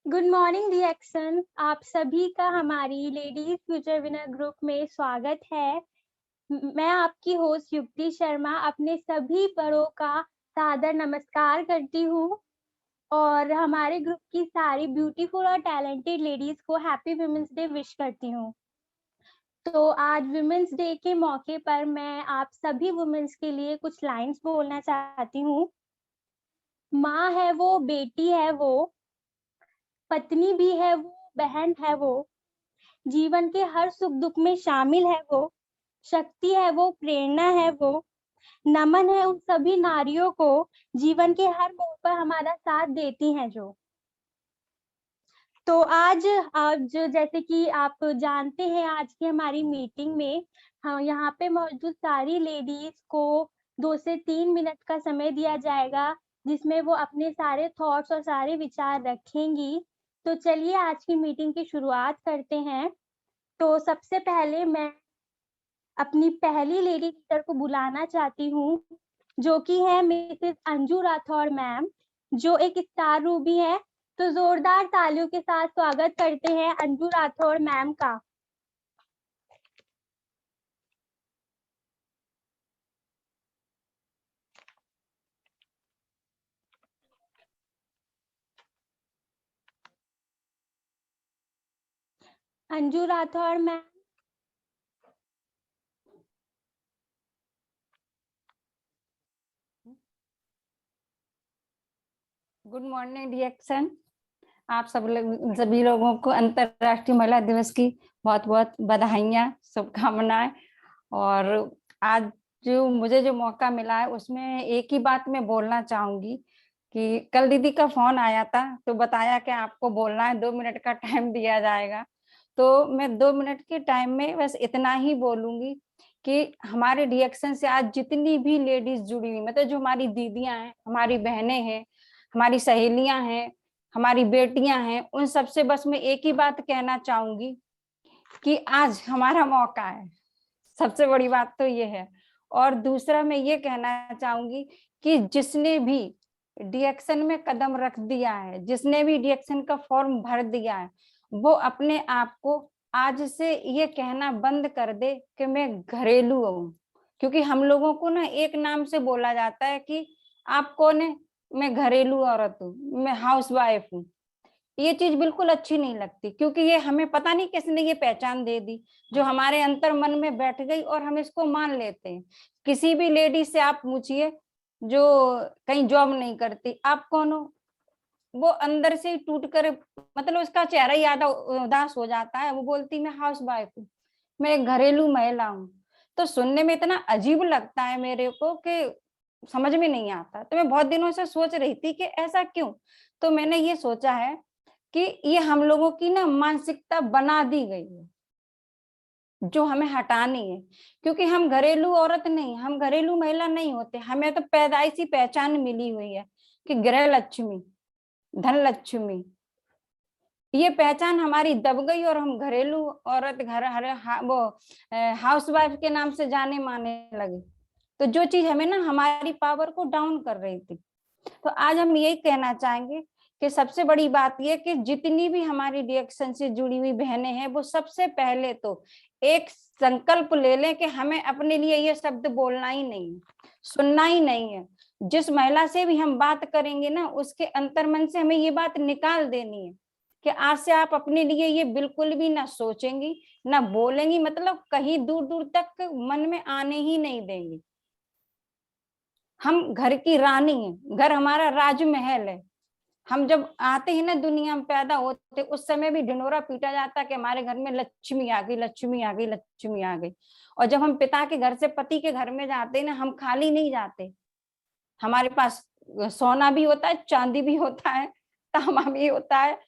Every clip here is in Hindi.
Good morning reaction. आप सभी का हमारी लेडीज फ्यूचर विनर ग्रुप में स्वागत है। मैं आपकी होस्ट युक्ति शर्मा अपने सभी बड़ों का सादर नमस्कार करती हूँ और हमारे ग्रुप की सारी ब्यूटीफुल और टैलेंटेड लेडीज को हैप्पी वुमेन्स डे विश करती हूँ। तो आज वुमेन्स डे के मौके पर मैं आप सभी वुमेन्स के लिए कुछ लाइन्स बोलना चाहती हूँ। माँ है वो, बेटी है वो, पत्नी भी है वो, बहन है वो, जीवन के हर सुख दुख में शामिल है वो, शक्ति है वो, प्रेरणा है वो। नमन है उन सभी नारियों को, जीवन के हर मोड़ पर हमारा साथ देती हैं जो। तो आज जैसे कि आप जानते हैं, आज की हमारी मीटिंग में हाँ, यहाँ पे मौजूद सारी लेडीज को 2 से 3 मिनट का समय दिया जाएगा, जिसमें वो अपने सारे थॉट्स और सारे विचार रखेंगी। तो चलिए आज की मीटिंग की शुरुआत करते हैं। तो सबसे पहले मैं अपनी पहली लेडी लीडर को बुलाना चाहती हूँ, जो कि है मिसेस अंजू राठौड़ मैम, जो एक स्टार रूबी है। तो जोरदार तालियों के साथ स्वागत करते हैं अंजू राठौड़ मैम का। Anju Rathore ma'am. Good morning reaction. आप सभी लोगों को अंतर्राष्ट्रीय महिला दिवस की बहुत बहुत बधाइयाँ, शुभकामनाएं। और आज मुझे जो मौका मिला है उसमें एक ही बात मैं बोलना चाहूंगी कि कल दीदी का फोन आया था तो बताया कि आपको बोलना है, 2 मिनट का टाइम दिया जाएगा। तो मैं 2 मिनट के टाइम में बस इतना ही बोलूंगी कि हमारे रिएक्शन से आज जितनी भी लेडीज जुड़ी हुई, मतलब जो हमारी दीदियां हैं, हमारी बहनें हैं, हमारी सहेलियां हैं, हमारी बेटियां हैं, उन सबसे बस मैं एक ही बात कहना चाहूंगी कि आज हमारा मौका है। सबसे बड़ी बात तो ये है। और दूसरा मैं ये कहना चाहूंगी कि जिसने भी रिएक्शन में कदम रख दिया है, जिसने भी रिएक्शन का फॉर्म भर दिया है, वो अपने आप को आज से ये कहना बंद कर दे कि मैं घरेलू हूँ। क्योंकि हम लोगों को ना एक नाम से बोला जाता है कि आप कौन है, मैं घरेलू औरत हूँ, मैं हाउस वाइफ हूँ। ये चीज बिल्कुल अच्छी नहीं लगती, क्योंकि ये हमें पता नहीं किसने ये पहचान दे दी जो हमारे अंतर मन में बैठ गई और हम इसको मान लेते हैं। किसी भी लेडी से आप पूछिए जो कहीं जॉब नहीं करती, आप कौन हो, वो अंदर से ही टूट कर, मतलब उसका चेहरा ही आधा उदास हो जाता है। वो बोलती मैं हाउस वाइफ हूँ, मैं एक घरेलू महिला हूँ। तो सुनने में इतना अजीब लगता है मेरे को कि समझ में नहीं आता। तो मैं बहुत दिनों से सोच रही थी कि ऐसा क्यों। तो मैंने ये सोचा है कि ये हम लोगों की ना मानसिकता बना दी गई है, जो हमें हटानी है। क्योंकि हम घरेलू औरत नहीं, हम घरेलू महिला नहीं होते। हमें तो पैदाइशी पहचान मिली हुई है कि गृह लक्ष्मी, धन लक्ष्मी, ये पहचान हमारी दब गई और हम घरेलू औरत, वो हाउस वाइफ के नाम से जाने माने लगे। तो जो चीज हमें ना हमारी पावर को डाउन कर रही थी। तो आज हम यही कहना चाहेंगे कि सबसे बड़ी बात यह कि जितनी भी हमारी रिएक्शन से जुड़ी हुई बहनें हैं, वो सबसे पहले तो एक संकल्प ले लें कि हमें अपने लिए ये शब्द बोलना ही नहीं है, सुनना ही नहीं है। जिस महिला से भी हम बात करेंगे ना, उसके अंतर्मन से हमें ये बात निकाल देनी है कि आज से आप अपने लिए ये बिल्कुल भी ना सोचेंगी, ना बोलेंगी, मतलब कहीं दूर दूर तक मन में आने ही नहीं देंगी। हम घर की रानी हैं, घर हमारा राजमहल है। हम जब आते हैं ना, दुनिया में पैदा होते, उस समय भी ढिंढोरा पीटा जाता कि हमारे घर में लक्ष्मी आ गई, लक्ष्मी आ गई, लक्ष्मी आ गई। और जब हम पिता के घर से पति के घर में जाते हैं ना, हम खाली नहीं जाते। हमारे पास सोना भी होता है, चांदी भी होता है, तांबा भी होता है,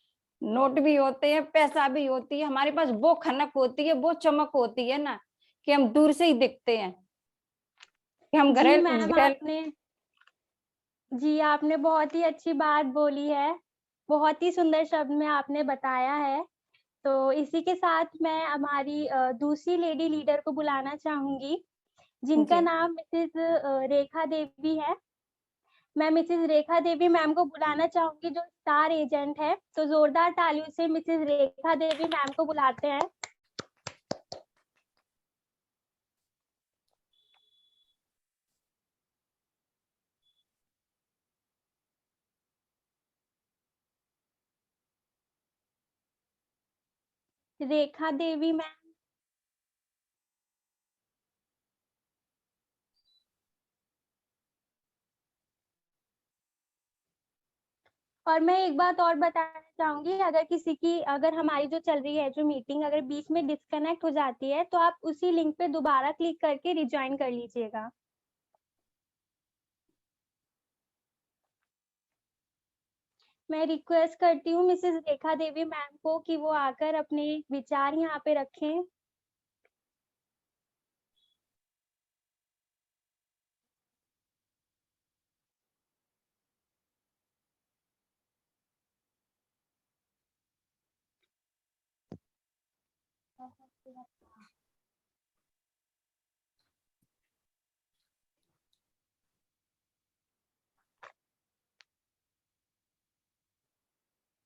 नोट भी होते हैं, पैसा भी होती है। हमारे पास वो खनक होती है, वो चमक होती है ना, कि हम दूर से ही दिखते हैं कि हम जी घरेल मैम, आपने बहुत ही अच्छी बात बोली है। बहुत ही सुंदर शब्द में आपने बताया है। तो इसी के साथ मैं हमारी दूसरी लेडी लीडर को बुलाना चाहूंगी, जिनका जी। नाम मिसेस रेखा देवी है। मैं मिसेस रेखा देवी मैम को बुलाना चाहूंगी जो स्टार एजेंट है, तो जोरदार तालियों से मिसेस रेखा देवी मैम को बुलाते हैं। रेखा देवी मैम। और मैं एक बात और बताना चाहूंगी, अगर हमारी जो चल रही है जो मीटिंग अगर बीच में डिस्कनेक्ट हो जाती है तो आप उसी लिंक पे दोबारा क्लिक करके रिज्वाइन कर लीजिएगा। मैं रिक्वेस्ट करती हूँ मिसेस रेखा देवी मैम को कि वो आकर अपने विचार यहाँ पे रखें।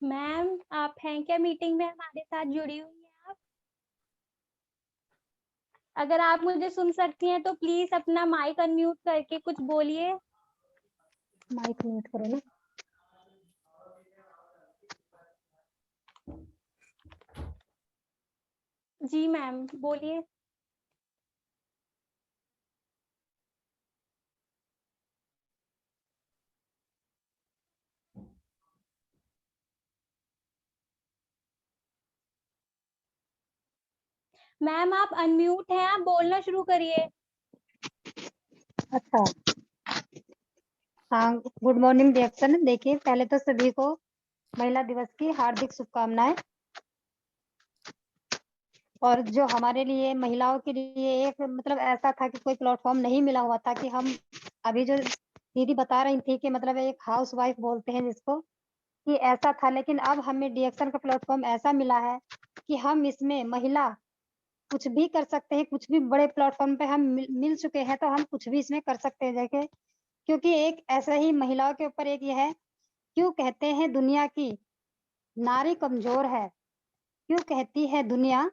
मैम आप हैं क्या मीटिंग में हमारे साथ जुड़ी हुई हैं आप? अगर आप मुझे सुन सकती हैं तो प्लीज अपना माइक अनम्यूट करके कुछ बोलिए। माइक म्यूट करो ना। जी मैम बोलिए। मैम आप अनम्यूट हैं, आप बोलना शुरू करिए। अच्छा, हाँ, गुड मॉर्निंग रिएक्शन। देखिए, पहले तो सभी को महिला दिवस की हार्दिक शुभकामनाएं। और जो हमारे लिए महिलाओं के लिए एक मतलब ऐसा था कि कोई प्लेटफॉर्म नहीं मिला हुआ था कि हम अभी जो दीदी बता रही थी कि मतलब एक हाउस वाइफ बोलते हैं जिसको, कि ऐसा था, लेकिन अब हमें रिएक्शन का प्लेटफॉर्म ऐसा मिला है कि हम इसमें महिला कुछ भी कर सकते हैं। कुछ भी बड़े प्लेटफॉर्म पे हम मिल चुके हैं तो हम कुछ भी इसमें कर सकते हैं। देखे, क्योंकि एक ऐसा ही महिलाओं के ऊपर एक यह है, क्यों कहते हैं दुनिया की नारी कमजोर है, क्यों कहती है दुनिया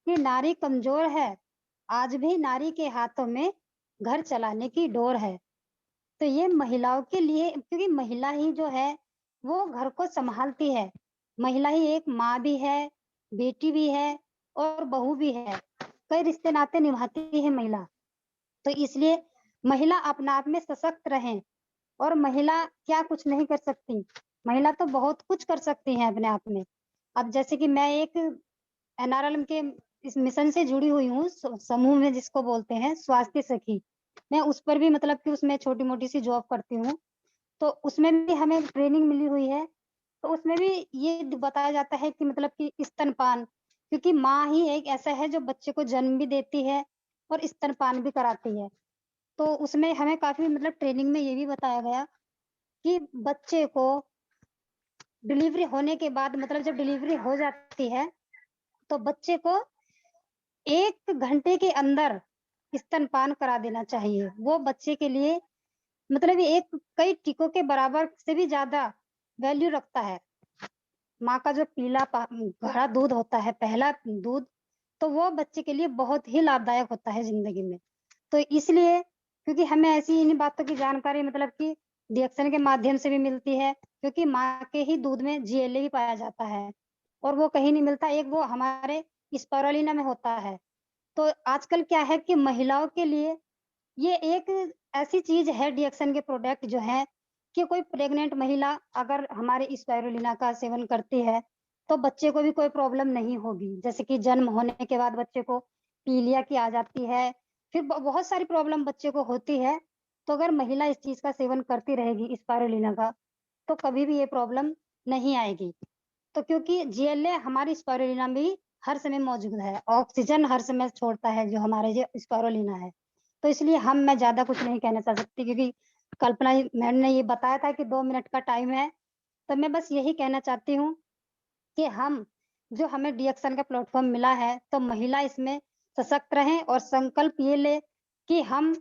कि नारी कमजोर है, आज भी नारी के हाथों में घर चलाने की डोर है। तो ये महिलाओं के लिए, क्योंकि महिला ही जो है वो घर को संभालती है। महिला ही एक माँ भी है, बेटी भी है और बहू भी है। कई रिश्ते नाते निभाती है महिला। तो इसलिए महिला अपने आप में सशक्त रहें। और महिला क्या कुछ नहीं कर सकती, महिला तो बहुत कुछ कर सकती है अपने आप में। अब जैसे कि मैं एक एनआरएलएम के इस मिशन से जुड़ी हुई हूँ, समूह में जिसको बोलते हैं स्वास्थ्य सखी। मैं उस पर भी मतलब कि उसमें छोटी मोटी सी जॉब करती हूँ। तो उसमें भी हमें ट्रेनिंग मिली हुई है। तो उसमें भी ये बताया जाता है कि मतलब कि स्तनपान, क्योंकि माँ ही एक ऐसा है जो बच्चे को जन्म भी देती है और स्तनपान भी कराती है। तो उसमें हमें काफी मतलब ट्रेनिंग में ये भी बताया गया कि बच्चे को डिलीवरी होने के बाद, मतलब जब डिलीवरी हो जाती है तो बच्चे को 1 घंटे के अंदर स्तनपान करा देना चाहिए। वो बच्चे के लिए मतलब ये एक कई टीकों के बराबर से भी ज्यादा वैल्यू रखता है। माँ का जो पीला गाढ़ा दूध होता है, पहला दूध, तो वो बच्चे के लिए बहुत ही लाभदायक होता है जिंदगी में। तो इसलिए, क्योंकि हमें ऐसी इन्हीं बातों की जानकारी मतलब कि रिएक्शन के माध्यम से भी मिलती है, क्योंकि माँ के ही दूध में जीएलए भी पाया जाता है और वो कहीं नहीं मिलता, एक वो हमारे स्पाइरुलिना में होता है। तो आजकल क्या है कि महिलाओं के लिए ये एक ऐसी चीज है, रिएक्शन के प्रोडक्ट जो है, कि कोई प्रेग्नेंट महिला अगर हमारे स्पाइरुलिना का सेवन करती है तो बच्चे को भी कोई प्रॉब्लम नहीं होगी। जैसे कि जन्म होने के बाद बच्चे को पीलिया की आ जाती है, फिर बहुत सारी प्रॉब्लम बच्चे को होती है। तो अगर महिला इस चीज का सेवन करती रहेगी स्पाइरुलिना का, तो कभी भी ये प्रॉब्लम नहीं आएगी। तो क्योंकि जीएलए हमारी स्पाइरुलिना में भी हर समय मौजूद है, ऑक्सीजन हर समय छोड़ता है जो हमारे जो स्पाइरुलिना है। तो इसलिए मैं ज्यादा कुछ नहीं कहना चाह सकती, क्योंकि कल्पना मैम ने ये बताया था कि 2 मिनट का टाइम है। तो मैं बस यही कहना चाहती हूँ कि जो हमें रिएक्शन का प्लेटफॉर्म मिला है, तो महिला इसमें सशक्त रहें और संकल्प ये ले कि हम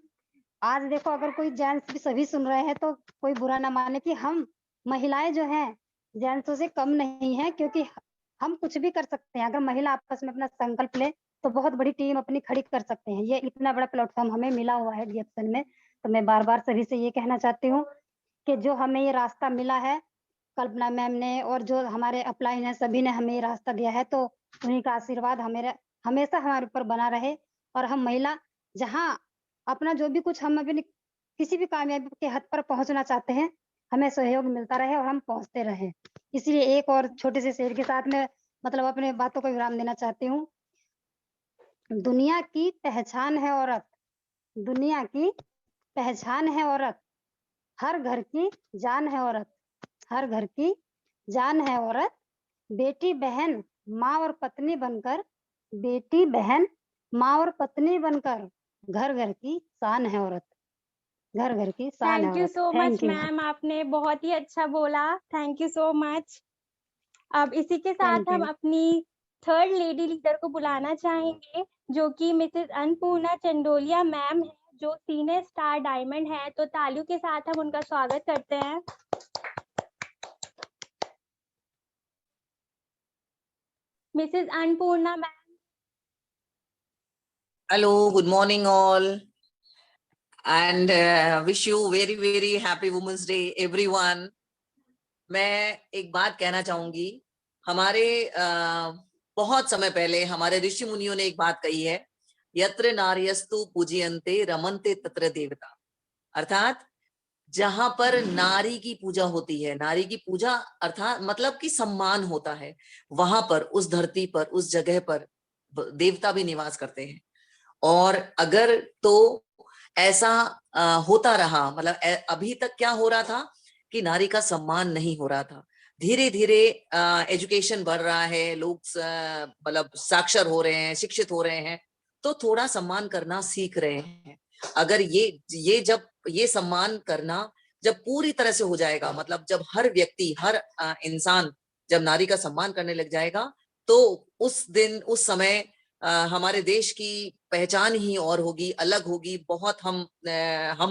आज देखो अगर कोई जेंट्स भी सभी सुन रहे हैं तो कोई बुरा ना माने कि हम महिलाएं जो हैं जेंट्सों से कम नहीं है, क्योंकि हम कुछ भी कर सकते हैं। अगर महिला आपस में अपना संकल्प ले तो बहुत बड़ी टीम अपनी खड़ी कर सकते हैं। ये इतना बड़ा प्लेटफॉर्म हमें मिला हुआ है DXN में, तो मैं बार बार सभी से ये कहना चाहती हूँ कि जो हमें ये रास्ता मिला है, कल्पना मैम ने और जो हमारे अपलाइन है सभी ने हमें ये रास्ता दिया है, तो उन्हीं का आशीर्वाद हमेशा हमारे ऊपर बना रहे। और हम महिला जहाँ अपना जो भी कुछ हम अपनी किसी भी कामयाबी के हद पर पहुंचना चाहते हैं, हमें सहयोग मिलता रहे और हम पहुंचते रहे। इसलिए एक और छोटे से शेर के साथ में मतलब अपने बातों को विराम देना चाहती हूँ। दुनिया की पहचान है औरत, दुनिया की पहचान है औरत, हर घर की जान है औरत, हर घर की जान है औरत, बेटी बहन माँ और पत्नी बनकर, बेटी बहन माँ और पत्नी बनकर, घर घर की शान है औरत, घर घर की शान है थैंक यू औरत। सो मच थैंक यू। मैम, आपने बहुत ही अच्छा बोला। Thank you so much. अब इसी के साथ थैंक हम यू। अपनी थर्ड लेडी लीडर को बुलाना चाहेंगे, जो कि मिसेस अन्नपूर्णा चंडोलिया मैम है, जो सीनियर स्टार डायमंड है। तो तालियों के साथ हम उनका स्वागत करते हैं। Mrs Annapurna ma'am. Hello, good morning all, and wish you very very happy Women's Day everyone. मैं एक बात कहना चाहूंगी, हमारे बहुत समय पहले हमारे ऋषि मुनियों ने एक बात कही है, यत्र नार्यस्तु पूजयन्ते रमन्ते तत्र देवता। अर्थात जहां पर नारी की पूजा होती है, नारी की पूजा अर्थात मतलब कि सम्मान होता है, वहां पर उस धरती पर उस जगह पर देवता भी निवास करते हैं। और अगर तो ऐसा होता रहा, मतलब अभी तक क्या हो रहा था कि नारी का सम्मान नहीं हो रहा था। धीरे धीरे एजुकेशन बढ़ रहा है, लोग मतलब साक्षर हो रहे हैं, शिक्षित हो रहे हैं, तो थोड़ा सम्मान करना सीख रहे हैं। अगर ये जब ये सम्मान करना जब पूरी तरह से हो जाएगा, मतलब जब हर व्यक्ति हर इंसान जब नारी का सम्मान करने लग जाएगा, तो उस दिन उस समय हमारे देश की पहचान ही और होगी, अलग होगी। बहुत हम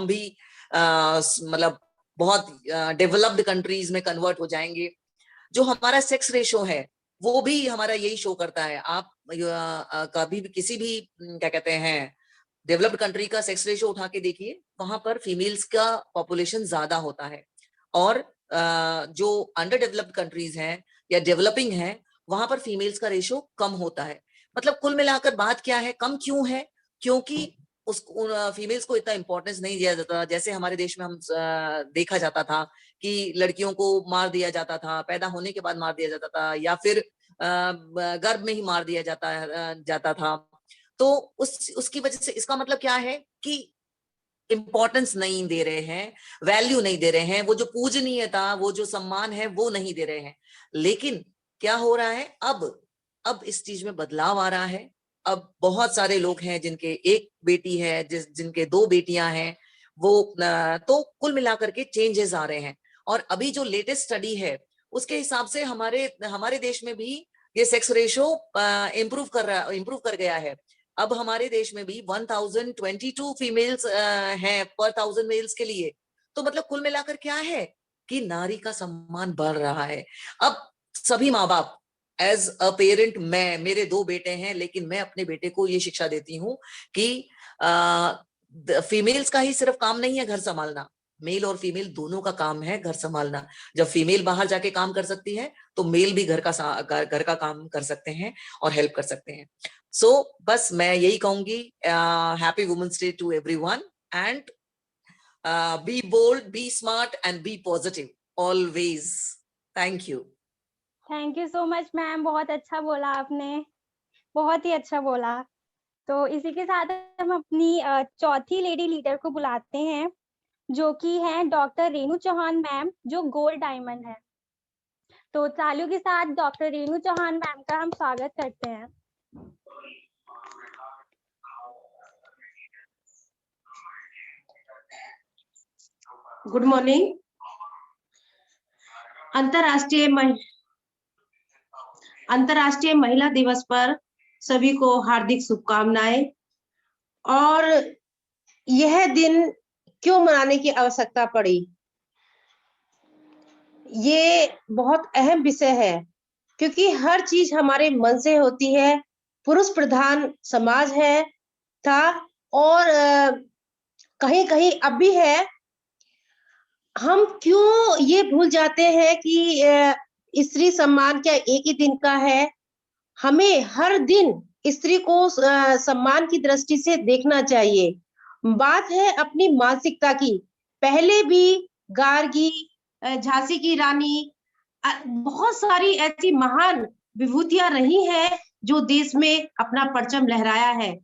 भी मतलब बहुत डेवलप्ड कंट्रीज में कन्वर्ट हो जाएंगे। जो हमारा सेक्स रेशो है वो भी हमारा यही शो करता है। आप कभी भी किसी भी क्या कहते हैं डेवलप्ड कंट्री का सेक्स रेशो उठा के देखिए, वहां पर फीमेल्स का पॉपुलेशन ज्यादा होता है, और जो अंडर डेवलप्ड कंट्रीज हैं या डेवलपिंग है, वहां पर फीमेल्स का रेशो कम होता है। मतलब कुल मिलाकर बात क्या है, कम क्यों है? क्योंकि उस फीमेल्स को इतना इंपॉर्टेंस नहीं दिया जाता। जैसे हमारे देश में हम देखा जाता था कि लड़कियों को मार दिया जाता था, पैदा होने के बाद मार दिया जाता था, या फिर गर्भ में ही मार दिया जाता था। तो उसकी वजह से इसका मतलब क्या है कि इंपॉर्टेंस नहीं दे रहे हैं, वैल्यू नहीं दे रहे हैं, वो जो पूजनीयता, वो जो सम्मान है वो नहीं दे रहे हैं। लेकिन क्या हो रहा है, अब इस चीज में बदलाव आ रहा है। अब बहुत सारे लोग हैं जिनके एक बेटी है, जिनके दो बेटियां हैं, वो तो कुल मिलाकर के चेंजेस आ रहे हैं। और अभी जो लेटेस्ट स्टडी है उसके हिसाब से हमारे देश में भी ये सेक्स रेशो इम्प्रूव कर गया है। अब हमारे देश में भी 1022 फीमेल्स हैं पर 1000 मेल्स के लिए। तो मतलब कुल मिलाकर क्या है कि नारी का सम्मान बढ़ रहा है। अब सभी माँ बाप, एज अ पेरेंट, मेरे दो बेटे हैं, लेकिन मैं अपने बेटे को ये शिक्षा देती हूँ कि फीमेल्स का ही सिर्फ काम नहीं है घर संभालना, मेल और फीमेल दोनों का काम है घर संभालना। जब फीमेल बाहर जाके काम कर सकती है तो मेल भी घर का काम कर सकते हैं और हेल्प कर सकते हैं। सो बस मैं यही कहूंगी, happy women's day to everyone, and be bold, be smart and be positive always. Thank you. Thank you so much ma'am, बहुत अच्छा बोला आपने, बहुत ही अच्छा बोला। तो इसी के साथ हम अपनी चौथी लेडी लीडर को बुलाते हैं, जो कि है डॉक्टर रेणु चौहान मैम, जो गोल्ड डायमंड है। तो तालियों के साथ डॉक्टर रेणु चौहान मैम का हम स्वागत करते हैं। Good morning. अंतर्राष्ट्रीय महिला दिवस पर सभी को हार्दिक शुभकामनाएं। और यह दिन क्यों मनाने की आवश्यकता पड़ी? ये बहुत अहम विषय है, क्योंकि हर चीज हमारे मन से होती है। पुरुष प्रधान समाज है था, और कहीं कहीं अब भी है। हम क्यों ये भूल जाते हैं कि स्त्री सम्मान क्या एक ही दिन का है? हमें हर दिन स्त्री को सम्मान की दृष्टि से देखना चाहिए। बात है अपनी मानसिकता की। पहले भी गार्गी, झांसी की रानी, बहुत सारी ऐसी महान विभूतियां रही हैं जो देश में अपना परचम लहराया है।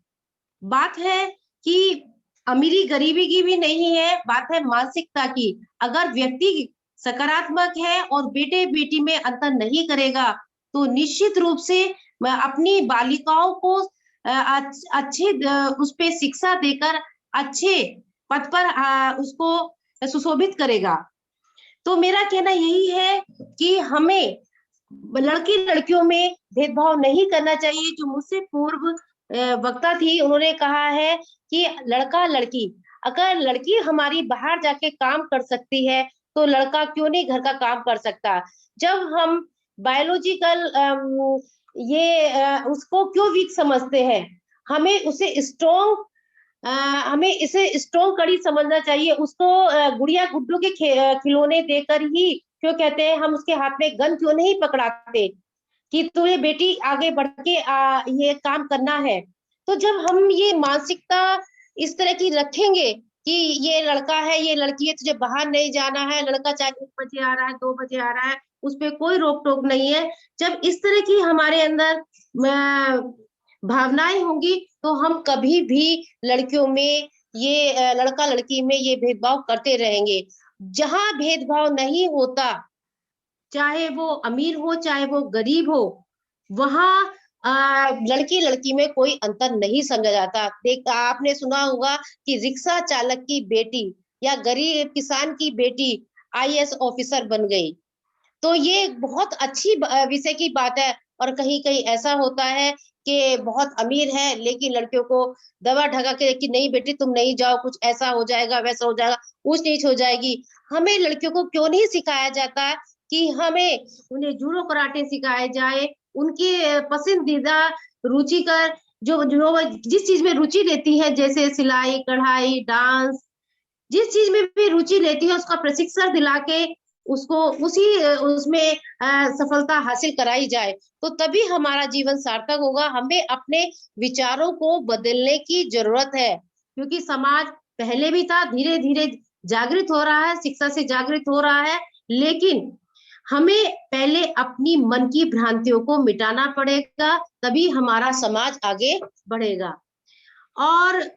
बात है कि अमीरी गरीबी की भी नहीं है, बात है मानसिकता की। अगर व्यक्ति सकारात्मक है और बेटे बेटी में अंतर नहीं करेगा, तो निश्चित रूप से अपनी बालिकाओं को अच्छे उस पे शिक्षा देकर अच्छे पद पर उसको सुशोभित करेगा। तो मेरा कहना यही है कि हमें लड़की लड़कियों में भेदभाव नहीं करना चाहिए। जो मुझसे पूर्व वक्ता थी, उन्होंने कहा है कि लड़का लड़की, अगर लड़की हमारी बाहर जाके काम कर सकती है, तो लड़का क्यों नहीं घर का काम कर सकता? जब हम बायोलॉजिकल उसको क्यों वीक समझते हैं? हमें उसे स्ट्रॉन्ग हमें इसे स्ट्रॉन्ग कड़ी समझना चाहिए। उसको गुड़िया गुड्डू के खिलौने देकर ही क्यों कहते हैं, हम उसके हाथ में गन क्यों नहीं पकड़ाते कि तुझे बेटी आगे बढ़ के ये काम करना है? तो जब हम ये मानसिकता इस तरह की रखेंगे कि ये लड़का है, ये लड़की है, तुझे बाहर नहीं जाना है, लड़का चाहे 1 बजे आ रहा है, 2 बजे आ रहा है, उस पर कोई रोक टोक नहीं है। जब इस तरह की हमारे अंदर भावनाएं होंगी, तो हम कभी भी लड़कियों में ये लड़का लड़की में ये भेदभाव करते रहेंगे। जहां भेदभाव नहीं होता, चाहे वो अमीर हो चाहे वो गरीब हो, वहां लड़की लड़की में कोई अंतर नहीं समझा जाता। देख, आपने सुना होगा कि रिक्शा चालक की बेटी या गरीब किसान की बेटी आईएएस ऑफिसर बन गई। तो ये बहुत अच्छी विषय की बात है। और कहीं कहीं ऐसा होता है कि बहुत अमीर है, लेकिन लड़कियों को दबा ढका के कि नहीं बेटी तुम नहीं जाओ, कुछ ऐसा हो जाएगा, वैसा हो जाएगा, ऊंच नीच हो जाएगी। हमें लड़कियों को क्यों नहीं सिखाया जाता कि हमें उन्हें जूडो कराटे सिखाए जाए? उनके पसंदीदा रुचिकर जो जो जिस चीज में रुचि लेती है, जैसे सिलाई कढ़ाई डांस, जिस चीज में भी रुचि लेती है, उसका प्रशिक्षण दिला के उसको उसी उसमें सफलता हासिल कराई जाए, तो तभी हमारा जीवन सार्थक होगा। हमें अपने विचारों को बदलने की जरूरत है, क्योंकि समाज पहले भी था, धीरे धीरे जागृत हो रहा है, शिक्षा से जागृत हो रहा है, लेकिन हमें पहले अपनी मन की भ्रांतियों को मिटाना पड़ेगा, तभी हमारा समाज आगे बढ़ेगा। और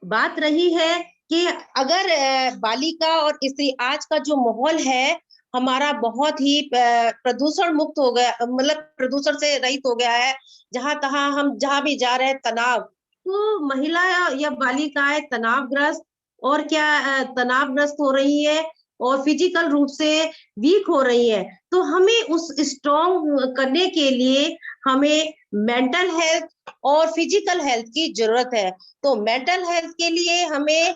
बात रही है कि अगर बालिका और स्त्री, आज का जो माहौल है हमारा बहुत ही प्रदूषण मुक्त हो गया, मतलब प्रदूषण से रहित हो गया है। जहां तहां हम जहां भी जा रहे हैं तनाव, तो महिला या बालिकाएं तनावग्रस्त और क्या तनावग्रस्त हो रही है और फिजिकल रूप से वीक हो रही है। तो हमें उस स्ट्रॉन्ग करने के लिए हमें मेंटल हेल्थ और फिजिकल हेल्थ की जरूरत है। तो मेंटल हेल्थ के लिए हमें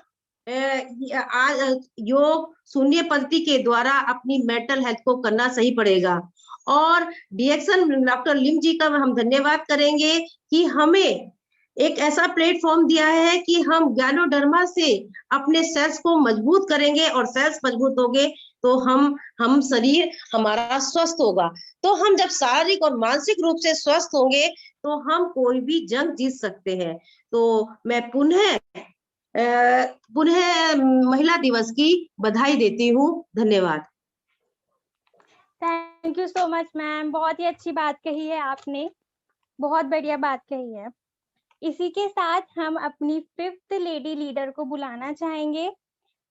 योग शून्य पंक्ति के द्वारा अपनी मेंटल हेल्थ को करना सही पड़ेगा। और डीएक्शन डॉक्टर लिम जी का हम धन्यवाद करेंगे कि हमें एक ऐसा प्लेटफॉर्म दिया है कि हम ज्ञानोडर्मा से अपने सेल्स को मजबूत करेंगे, और सेल्स मजबूत होंगे तो हम शरीर हमारा स्वस्थ होगा। तो हम जब शारीरिक और मानसिक रूप से स्वस्थ होंगे, तो हम कोई भी जंग जीत सकते हैं। तो मैं पुनः महिला दिवस की बधाई देती हूँ। धन्यवाद। Thank you so much ma'am, बहुत ही अच्छी बात कही है आपने, बहुत बढ़िया बात कही है। इसी के साथ हम अपनी 5th लेडी लीडर को बुलाना चाहेंगे,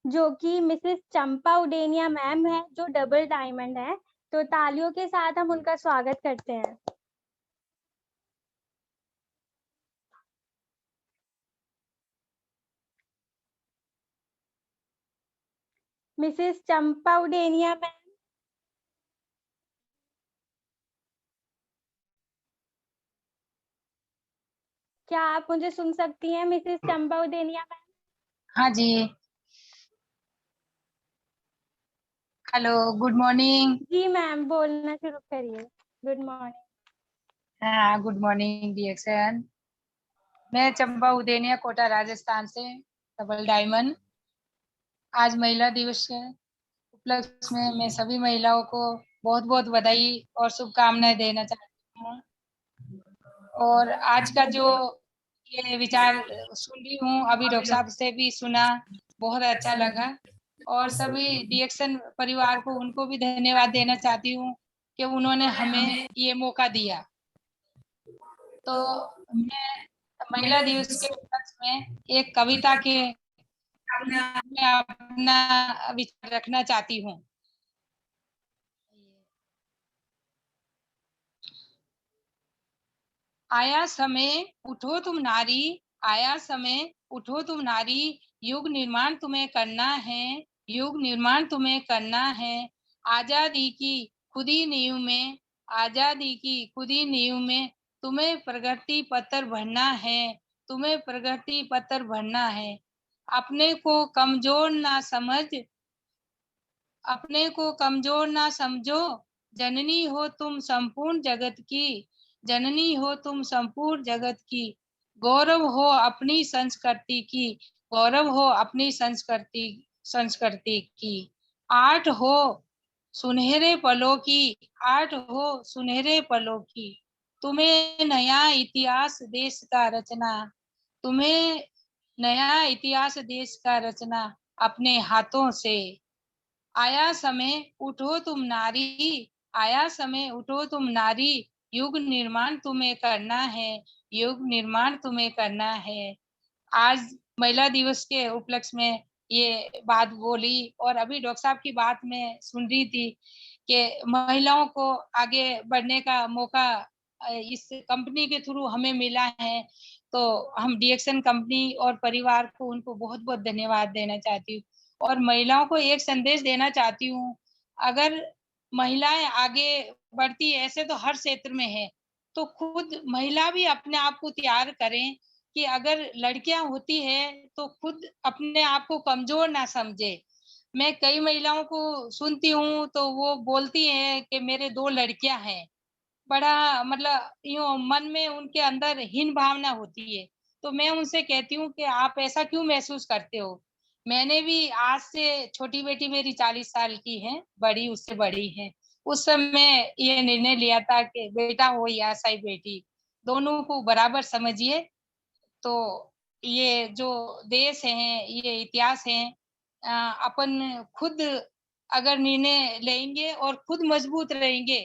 जो कि मिसेस चंपा उडेनिया मैम है, जो डबल डायमंड है। तो तालियों के साथ हम उनका स्वागत करते हैं। मिसेस चंपा उडेनिया मैम, क्या आप मुझे सुन सकती हैं मिसेस चंपा उडेनिया मैम? हाँ जी, हेलो, गुड मॉर्निंग। जी मैम, बोलना शुरू करिए। Good morning. हाँ, गुड मॉर्निंग डिएक्शन। मैं चंपा उदेनिया, कोटा, राजस्थान से, डबल डायमंड। आज महिला दिवस के उपलक्ष्य में मैं सभी महिलाओं को बहुत बहुत बधाई और शुभकामनाएं देना चाहती हूँ। और आज का जो ये विचार सुन रही हूँ, अभी डॉक्टर साहब से भी सुना, बहुत अच्छा लगा। और सभी डिएक्शन परिवार को, उनको भी धन्यवाद देना चाहती हूँ कि उन्होंने हमें ये मौका दिया। तो मैं महिला दिवस के उपलक्ष्य में एक कविता के मैं अपना विचार रखना चाहती हूँ। आया समय उठो तुम नारी, आया समय उठो तुम नारी, युग निर्माण तुम्हें करना है, युग निर्माण तुम्हें करना है। आजादी की खुदी नींव में, आजादी की खुदी नींव में तुम्हें प्रगति पत्र भरना है, तुम्हें प्रगति पत्र भरना है। अपने को कमजोर ना समझ, अपने को कमजोर ना समझो, जननी हो तुम संपूर्ण जगत की, जननी हो तुम संपूर्ण जगत की। गौरव हो अपनी संस्कृति की, गौरव हो अपनी संस्कृति संस्कृति की। आठ हो सुनहरे पलों की, आठ हो सुनहरे पलों की। तुम्हें नया इतिहास देश का रचना, तुम्हें नया इतिहास देश का रचना अपने हाथों से। आया समय उठो तुम नारी, आया समय उठो तुम नारी, युग निर्माण तुम्हें करना है, युग निर्माण तुम्हें करना है। आज महिला दिवस के उपलक्ष्य में ये बात बोली। और अभी डॉक्टर साहब की बात मैं सुन रही थी कि महिलाओं को आगे बढ़ने का मौका इस कंपनी के थ्रू हमें मिला है। तो हम डिएक्शन कंपनी और परिवार को, उनको बहुत बहुत धन्यवाद देना चाहती हूँ। और महिलाओं को एक संदेश देना चाहती हूँ, अगर महिलाएं आगे बढ़ती है, ऐसे तो हर क्षेत्र में है, तो खुद महिला भी अपने आप को तैयार करें कि अगर लड़कियां होती है तो खुद अपने आप को कमजोर ना समझे। मैं कई महिलाओं को सुनती हूँ तो वो बोलती हैं कि मेरे 2 लड़कियां हैं, बड़ा मतलब यूं मन में उनके अंदर हीन भावना होती है। तो मैं उनसे कहती हूँ कि आप ऐसा क्यों महसूस करते हो। मैंने भी, आज से छोटी बेटी मेरी 40 साल की है, बड़ी उससे बड़ी है, उस समय ये निर्णय लिया था कि बेटा हो या सही बेटी, दोनों को बराबर समझिए। तो ये जो देश है, ये इतिहास है, अपन खुद अगर निर्णय लेंगे और खुद मजबूत रहेंगे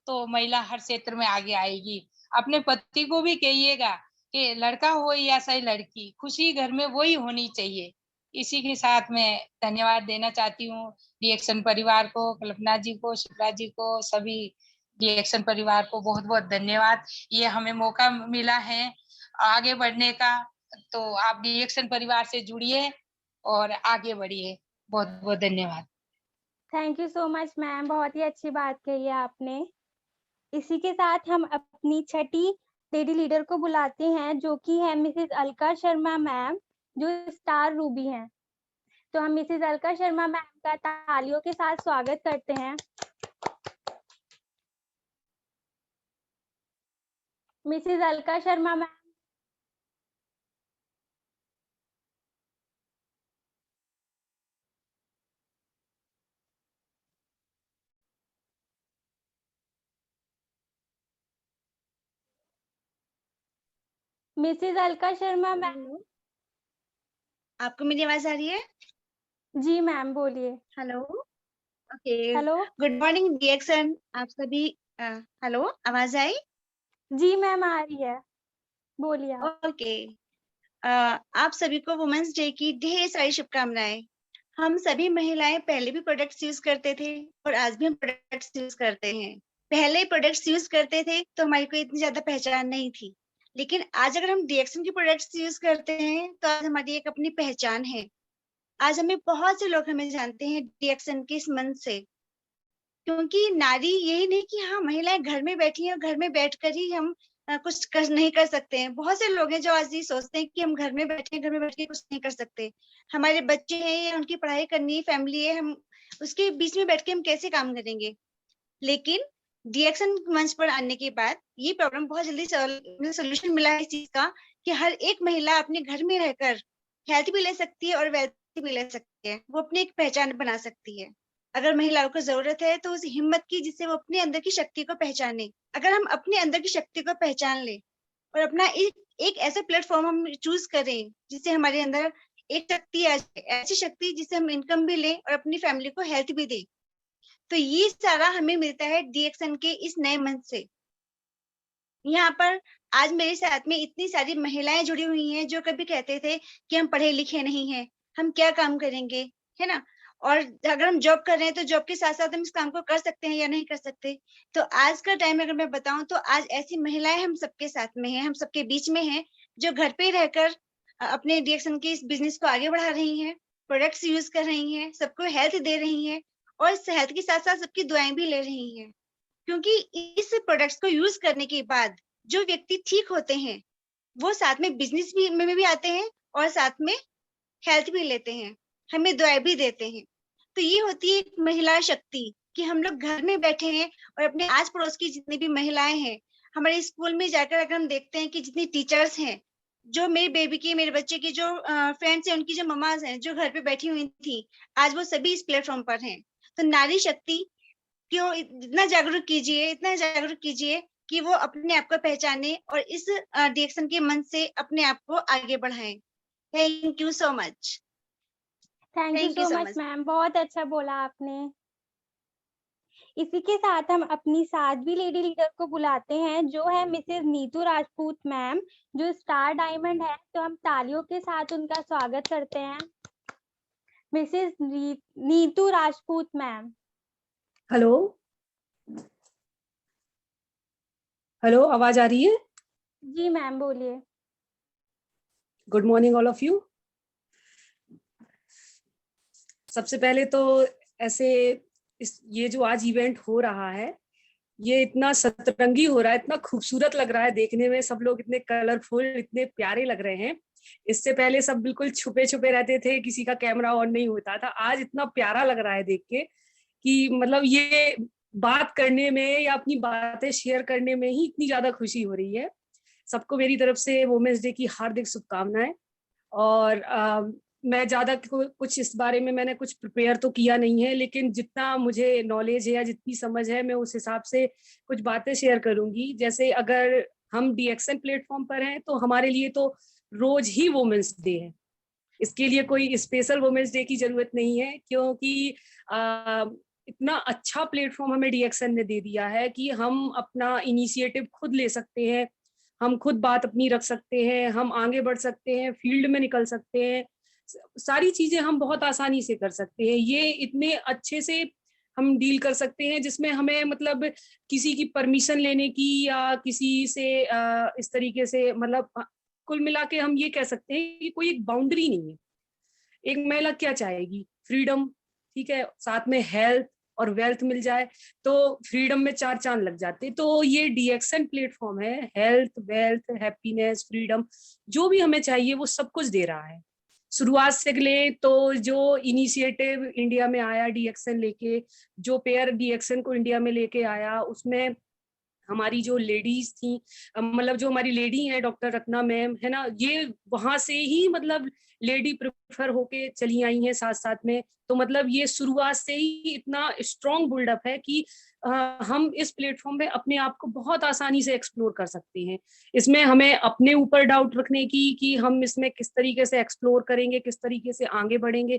तो महिला हर क्षेत्र में आगे आएगी। अपने पति को भी कहिएगा कि लड़का हो या सही लड़की, खुशी घर में वही होनी चाहिए। इसी के साथ मैं धन्यवाद देना चाहती हूँ डिएक्शन परिवार को, कल्पना जी को, शिप्रा जी को, सभी डिएक्शन परिवार को बहुत बहुत धन्यवाद। ये हमें मौका मिला है आगे बढ़ने का। तो आप डिएक्शन परिवार से जुड़िए और आगे बढ़िए। बहुत बहुत धन्यवाद। Thank you so much ma'am, बहुत ही अच्छी बात कही है आपने। इसी के साथ हम अपनी छठी लेडी लीडर को बुलाते हैं, जो कि है मिसेस अलका शर्मा मैम, जो स्टार रूबी हैं। तो हम मिसेस अलका शर्मा मैम का तालियों के साथ स्वागत करते हैं। Mrs Alka Sharma ma'am. Mrs Alka Sharma ma'am. आपको मेरी आवाज आ रही है? जी मैम, बोलिए। Hello. Okay. Hello. Good morning DXN, आप सभी। हेलो, आवाज आई? जी मैम, आ रही है, बोलिए आप। ओके। आप सभी को वुमेन्स डे की ढेर सारी शुभकामनाएं। हम सभी महिलाएं पहले भी प्रोडक्ट्स यूज करते थे और आज भी हम प्रोडक्ट्स यूज करते हैं। पहले प्रोडक्ट्स यूज करते थे तो हमारी कोई इतनी ज्यादा पहचान नहीं थी, लेकिन आज अगर हम डिएक्शन की प्रोडक्ट्स यूज करते हैं तो आज हमारी एक अपनी पहचान है। आज हमें बहुत से लोग हमें जानते हैं डिएक्शन के इस मंच से, क्योंकि नारी यही नहीं कि हाँ महिलाएं घर में बैठी हैं और घर में बैठकर ही हम कुछ नहीं कर सकते हैं। बहुत से लोग हैं जो आज ये सोचते हैं कि हम घर में बैठे, घर में बैठ के कुछ नहीं कर सकते। हमारे बच्चे हैं, उनकी पढ़ाई करनी है, फैमिली है, हम उसके बीच में बैठ के हम कैसे काम करेंगे। लेकिन डीएक्शन मंच पर आने के बाद ये प्रॉब्लम बहुत जल्दी सोल्यूशन मिला है इस चीज का कि हर एक महिला अपने घर में रहकर हेल्थ भी ले सकती है और वेल्थ भी ले सकती है। वो अपनी एक पहचान बना सकती है। अगर महिलाओं को जरूरत है तो उस हिम्मत की जिससे वो अपने अंदर की शक्ति को पहचाने। अगर हम अपने अंदर की शक्ति को पहचान ले और अपना एक ऐसा प्लेटफॉर्म हम चूज करें जिससे हमारे अंदर एक शक्ति आ जाए, ऐसी शक्ति जिससे हम इनकम भी लें और अपनी फैमिली को हेल्थ भी दें। तो ये सारा हमें मिलता है डीएक्शन के इस नए मंच से। यहाँ पर आज मेरे साथ में इतनी सारी महिलाएं जुड़ी हुई हैं जो कभी कहते थे कि हम पढ़े लिखे नहीं हैं, हम क्या काम करेंगे, है ना। और अगर हम जॉब कर रहे हैं तो जॉब के साथ साथ हम इस काम को कर सकते हैं या नहीं कर सकते। तो आज का टाइम अगर मैं बताऊं तो आज ऐसी महिलाएं हम सबके साथ में हैं, हम सबके बीच में हैं, जो घर पे रहकर अपने डीएक्शन के इस बिजनेस को आगे बढ़ा रही हैं, प्रोडक्ट्स यूज कर रही हैं, सबको हेल्थ दे रही हैं और इस हेल्थ के साथ साथ सबकी दुआएं भी ले रही हैं। क्योंकि इस प्रोडक्ट्स को यूज करने के बाद जो व्यक्ति ठीक होते हैं वो साथ में बिजनेस में भी आते हैं और साथ में हेल्थ भी लेते हैं, हमें दुआएं भी देते हैं। तो ये होती है एक महिला शक्ति कि हम लोग घर में बैठे हैं और अपने आस पड़ोस की जितनी भी महिलाएं हैं, हमारे स्कूल में जाकर अगर हम देखते हैं कि जितनी टीचर्स हैं, जो मेरे बेबी की, मेरे बच्चे की जो फ्रेंड्स हैं, उनकी जो ममाज हैं जो घर पे बैठी हुई थी, आज वो सभी इस प्लेटफॉर्म पर हैं। तो नारी शक्ति क्यों इतना जागरूक कीजिए कि वो अपने आप को पहचाने और इस डीएक्शन के मंच से अपने आप को आगे बढ़ाएं। Thank you so much. Thank you so much ma'am, बहुत अच्छा बोला आपने। इसी के साथ हम अपनी 7वीं लेडी लीडर को बुलाते हैं जो है मिसेस नीतू राजपूत मैम, जो स्टार डायमंड है। तो हम तालियों के साथ उनका स्वागत करते हैं। Mrs Neetu Rajput ma'am. Hello hello, आवाज आ रही है? जी मैम बोलिए। Good morning all of you. सबसे पहले तो ये जो आज इवेंट हो रहा है ये इतना सतरंगी हो रहा है, इतना खूबसूरत लग रहा है देखने में। सब लोग इतने कलरफुल, इतने प्यारे लग रहे हैं। इससे पहले सब बिल्कुल छुपे छुपे रहते थे, किसी का कैमरा ऑन नहीं होता था। आज इतना प्यारा लग रहा है देख के कि मतलब ये बात करने में या अपनी बातें शेयर करने में ही इतनी ज्यादा खुशी हो रही है। सबको मेरी तरफ से वुमेन्स डे की हार्दिक शुभकामनाएं। और मैं ज्यादा कुछ इस बारे में मैंने कुछ प्रिपेयर तो किया नहीं है, लेकिन जितना मुझे नॉलेज है या जितनी समझ है मैं उस हिसाब से कुछ बातें शेयर करूंगी। जैसे अगर हम डीएक्शन प्लेटफॉर्म पर हैं तो हमारे लिए तो रोज ही वुमेन्स डे है। इसके लिए कोई स्पेशल वुमेन्स डे की जरूरत नहीं है, क्योंकि इतना अच्छा प्लेटफॉर्म हमें डीएक्शन ने दे दिया है कि हम अपना इनिशिएटिव खुद ले सकते हैं, हम खुद बात अपनी रख सकते हैं, हम आगे बढ़ सकते हैं, फील्ड में निकल सकते हैं, सारी चीजें हम बहुत आसानी से कर सकते हैं। ये इतने अच्छे से हम डील कर सकते हैं जिसमें हमें मतलब किसी की परमिशन लेने की या किसी से इस तरीके से मतलब कुल मिला के हम ये कह सकते हैं कि कोई एक बाउंड्री नहीं है। एक महिला क्या चाहेगी? फ्रीडम, ठीक है, साथ में हेल्थ और वेल्थ मिल जाए तो फ्रीडम में 4 चांद लग जाते। तो ये डीएक्शन प्लेटफॉर्म है, हेल्थ, वेल्थ, हैप्पीनेस, फ्रीडम, जो भी हमें चाहिए वो सब कुछ दे रहा है। शुरुआत से ले तो जो इनिशिएटिव इंडिया में आया डीएक्शन लेके, जो पेयर डीएक्शन को इंडिया में लेके आया, उसमें हमारी जो लेडीज थी, मतलब जो हमारी लेडी हैं डॉक्टर रत्ना मैम, है ना, ये वहां से ही मतलब लेडी प्रेफर होके चली आई हैं साथ साथ में। तो मतलब ये शुरुआत से ही इतना स्ट्रॉन्ग बिल्डअप है कि हम इस प्लेटफॉर्म में अपने आप को बहुत आसानी से एक्सप्लोर कर सकते हैं। इसमें हमें अपने ऊपर डाउट रखने की कि हम इसमें किस तरीके से एक्सप्लोर करेंगे, किस तरीके से आगे बढ़ेंगे,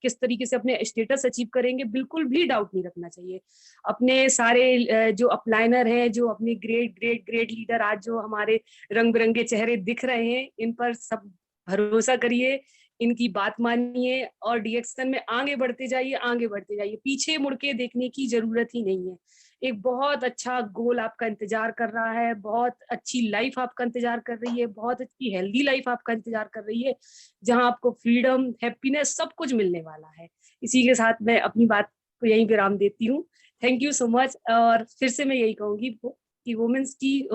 किस तरीके से अपने स्टेटस अचीव करेंगे, बिल्कुल भी डाउट नहीं रखना चाहिए। अपने सारे जो अपलाइनर हैं, जो अपने ग्रेट ग्रेट ग्रेट लीडर आज जो हमारे रंग बिरंगे चेहरे दिख रहे हैं, इन पर सब भरोसा करिए, इनकी बात मानिए और डीएक्शन में आगे बढ़ते जाइए, आगे बढ़ते जाइए। पीछे मुड़ के देखने की जरूरत ही नहीं है। एक बहुत अच्छा गोल आपका इंतजार कर रहा है, बहुत अच्छी लाइफ आपका इंतजार कर रही है, बहुत अच्छी हेल्दी लाइफ आपका इंतजार कर रही है, जहां आपको फ्रीडम, हैप्पीनेस सब कुछ मिलने वाला है। इसी के साथ मैं अपनी बात को यहीं विराम देती हूँ। Thank you so much. और फिर से मैं यही कहूंगी कि वुमेन्स की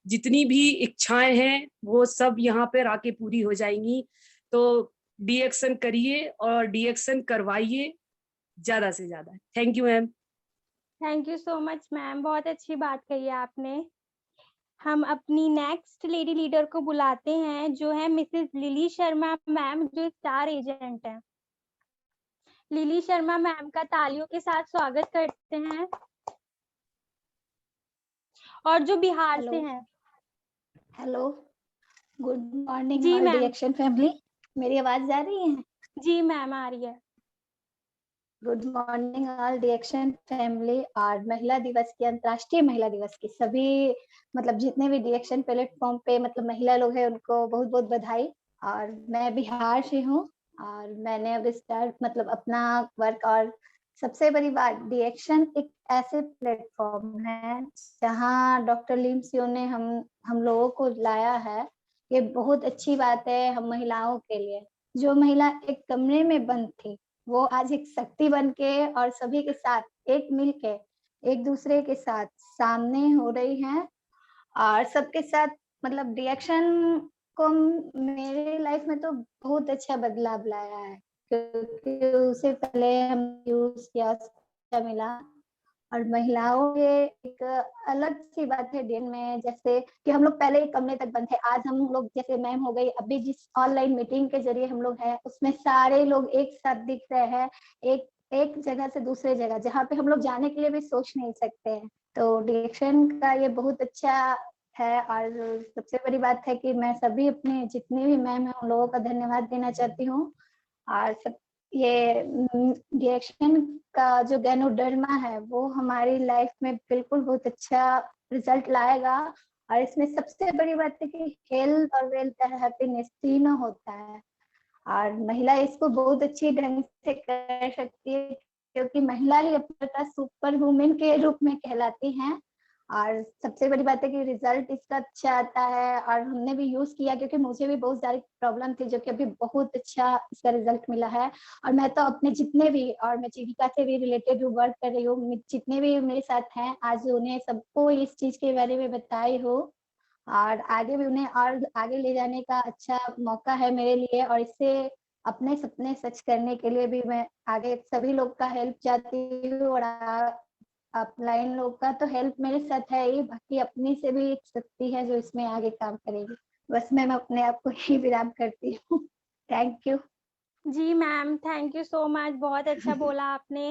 जितनी भी इच्छाएं हैं वो सब यहाँ पर आके पूरी हो जाएंगी। तो डीएक्शन करिए और डीएक्शन करवाइए, ज्यादा से ज्यादा। Thank you ma'am. Thank you so much ma'am, बहुत अच्छी बात कही है आपने। हम अपनी नेक्स्ट लेडी लीडर को बुलाते हैं, जो है मिसेस लिली शर्मा मैम, जो स्टार एजेंट है। लिली शर्मा मैम का तालियों के साथ स्वागत करते हैं, और जो बिहार से हैं। हेलो, गुड मॉर्निंग जी ऑल मैम। डिएक्शन फैमिली। मेरी आवाज जा रही है? जी मैम आ रही है। Good morning all DXN family. और महिला दिवस की, अंतर्राष्ट्रीय महिला दिवस की सभी मतलब जितने भी डिएक्शन प्लेटफॉर्म पे मतलब महिला लोग हैं उनको बहुत बहुत बधाई। और मैं बिहार से हूँ और मैंने अब स्टार्ट मतलब अपना वर्क। और सबसे बड़ी बात, डिएक्शन एक ऐसे प्लेटफॉर्म है जहाँ डॉक्टर लिम सियो ने हम लोगों को लाया है। ये बहुत अच्छी बात है हम महिलाओं के लिए। जो महिला एक कमरे में बंद थी, वो आज एक शक्ति बन के और सभी के साथ एक मिल के एक दूसरे के साथ सामने हो रही हैं। और सबके साथ मतलब डिएक्शन को मेरे लाइफ में तो बहुत अच्छा बदलाव लाया है, क्योंकि उससे पहले हम यूज किया अच्छा मिला। और महिलाओं के एक अलग सी बात है दिन में, जैसे कि हम लोग पहले एक कमरे तक बंद थे, आज हम लोग जैसे मैम हो गई, अभी जिस ऑनलाइन मीटिंग के जरिए हम लोग हैं उसमें सारे लोग एक साथ दिख रहे हैं, एक जगह से दूसरे जगह, जहाँ पे हम लोग जाने के लिए भी सोच नहीं सकते हैं। तो डिएक्शन का ये बहुत अच्छा है। और सबसे बड़ी बात है कि मैं सभी अपने जितने भी मैम हैं उन लोगों का धन्यवाद देना चाहती हूँ। और सब ये डिएक्शन का जो गैनोडर्मा है वो हमारी लाइफ में बिल्कुल बहुत अच्छा रिजल्ट लाएगा। और इसमें सबसे बड़ी बात है कि हेल्थ और वेल्थ और हैप्पीनेस तीनों होता है। और महिला इसको बहुत अच्छी ढंग से कर सकती है, क्योंकि महिला ही अपना सुपर वुमेन के रूप में कहलाती हैं। और सबसे बड़ी बात है कि रिजल्ट इसका अच्छा आता है। और हमने भी यूज किया, क्योंकि मुझे भी बहुत सारी प्रॉब्लम थी, जो कि अभी बहुत अच्छा इसका रिजल्ट मिला है। और मैं तो अपने जितने भी, और मैं जीविका से भी रिलेटेड वर्क कर रही हूँ, जितने भी मेरे साथ हैं आज उन्हें सबको इस चीज के बारे में बताई हो। और आगे भी उन्हें और आगे ले जाने का अच्छा मौका है मेरे लिए। और इससे अपने सपने सच करने के लिए भी मैं आगे सभी लोग का हेल्प चाहती हूँ। और अपलाइन लोग का तो हेल्प मेरे साथ है ही, बाकी अपनी से भी एक शक्ति है जो इसमें आगे काम करेगी। बस मैं अपने आप को ही विराम करती हूँ। Thank you. जी ma'am, thank you so much, बहुत अच्छा बोला आपने।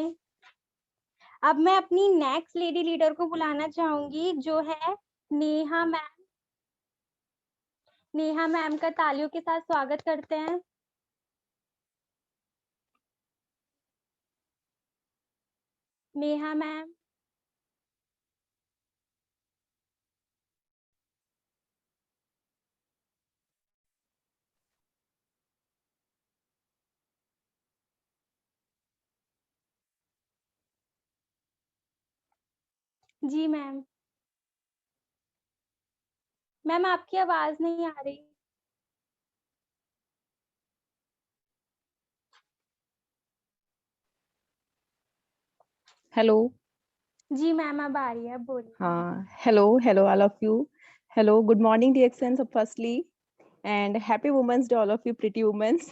अब मैं अपनी नेक्स्ट लेडी लीडर को बुलाना चाहूंगी, जो है नेहा मैम। नेहा मैम का तालियों के साथ स्वागत करते हैं। नेहा मैम। जी मैम। मैम आपकी आवाज नहीं आ रही। हेलो। जी मैम अब आ रही है, बोलिए। हाँ, hello all of you. Hello, good morning DXN firstly, and happy women's day all of you pretty women's.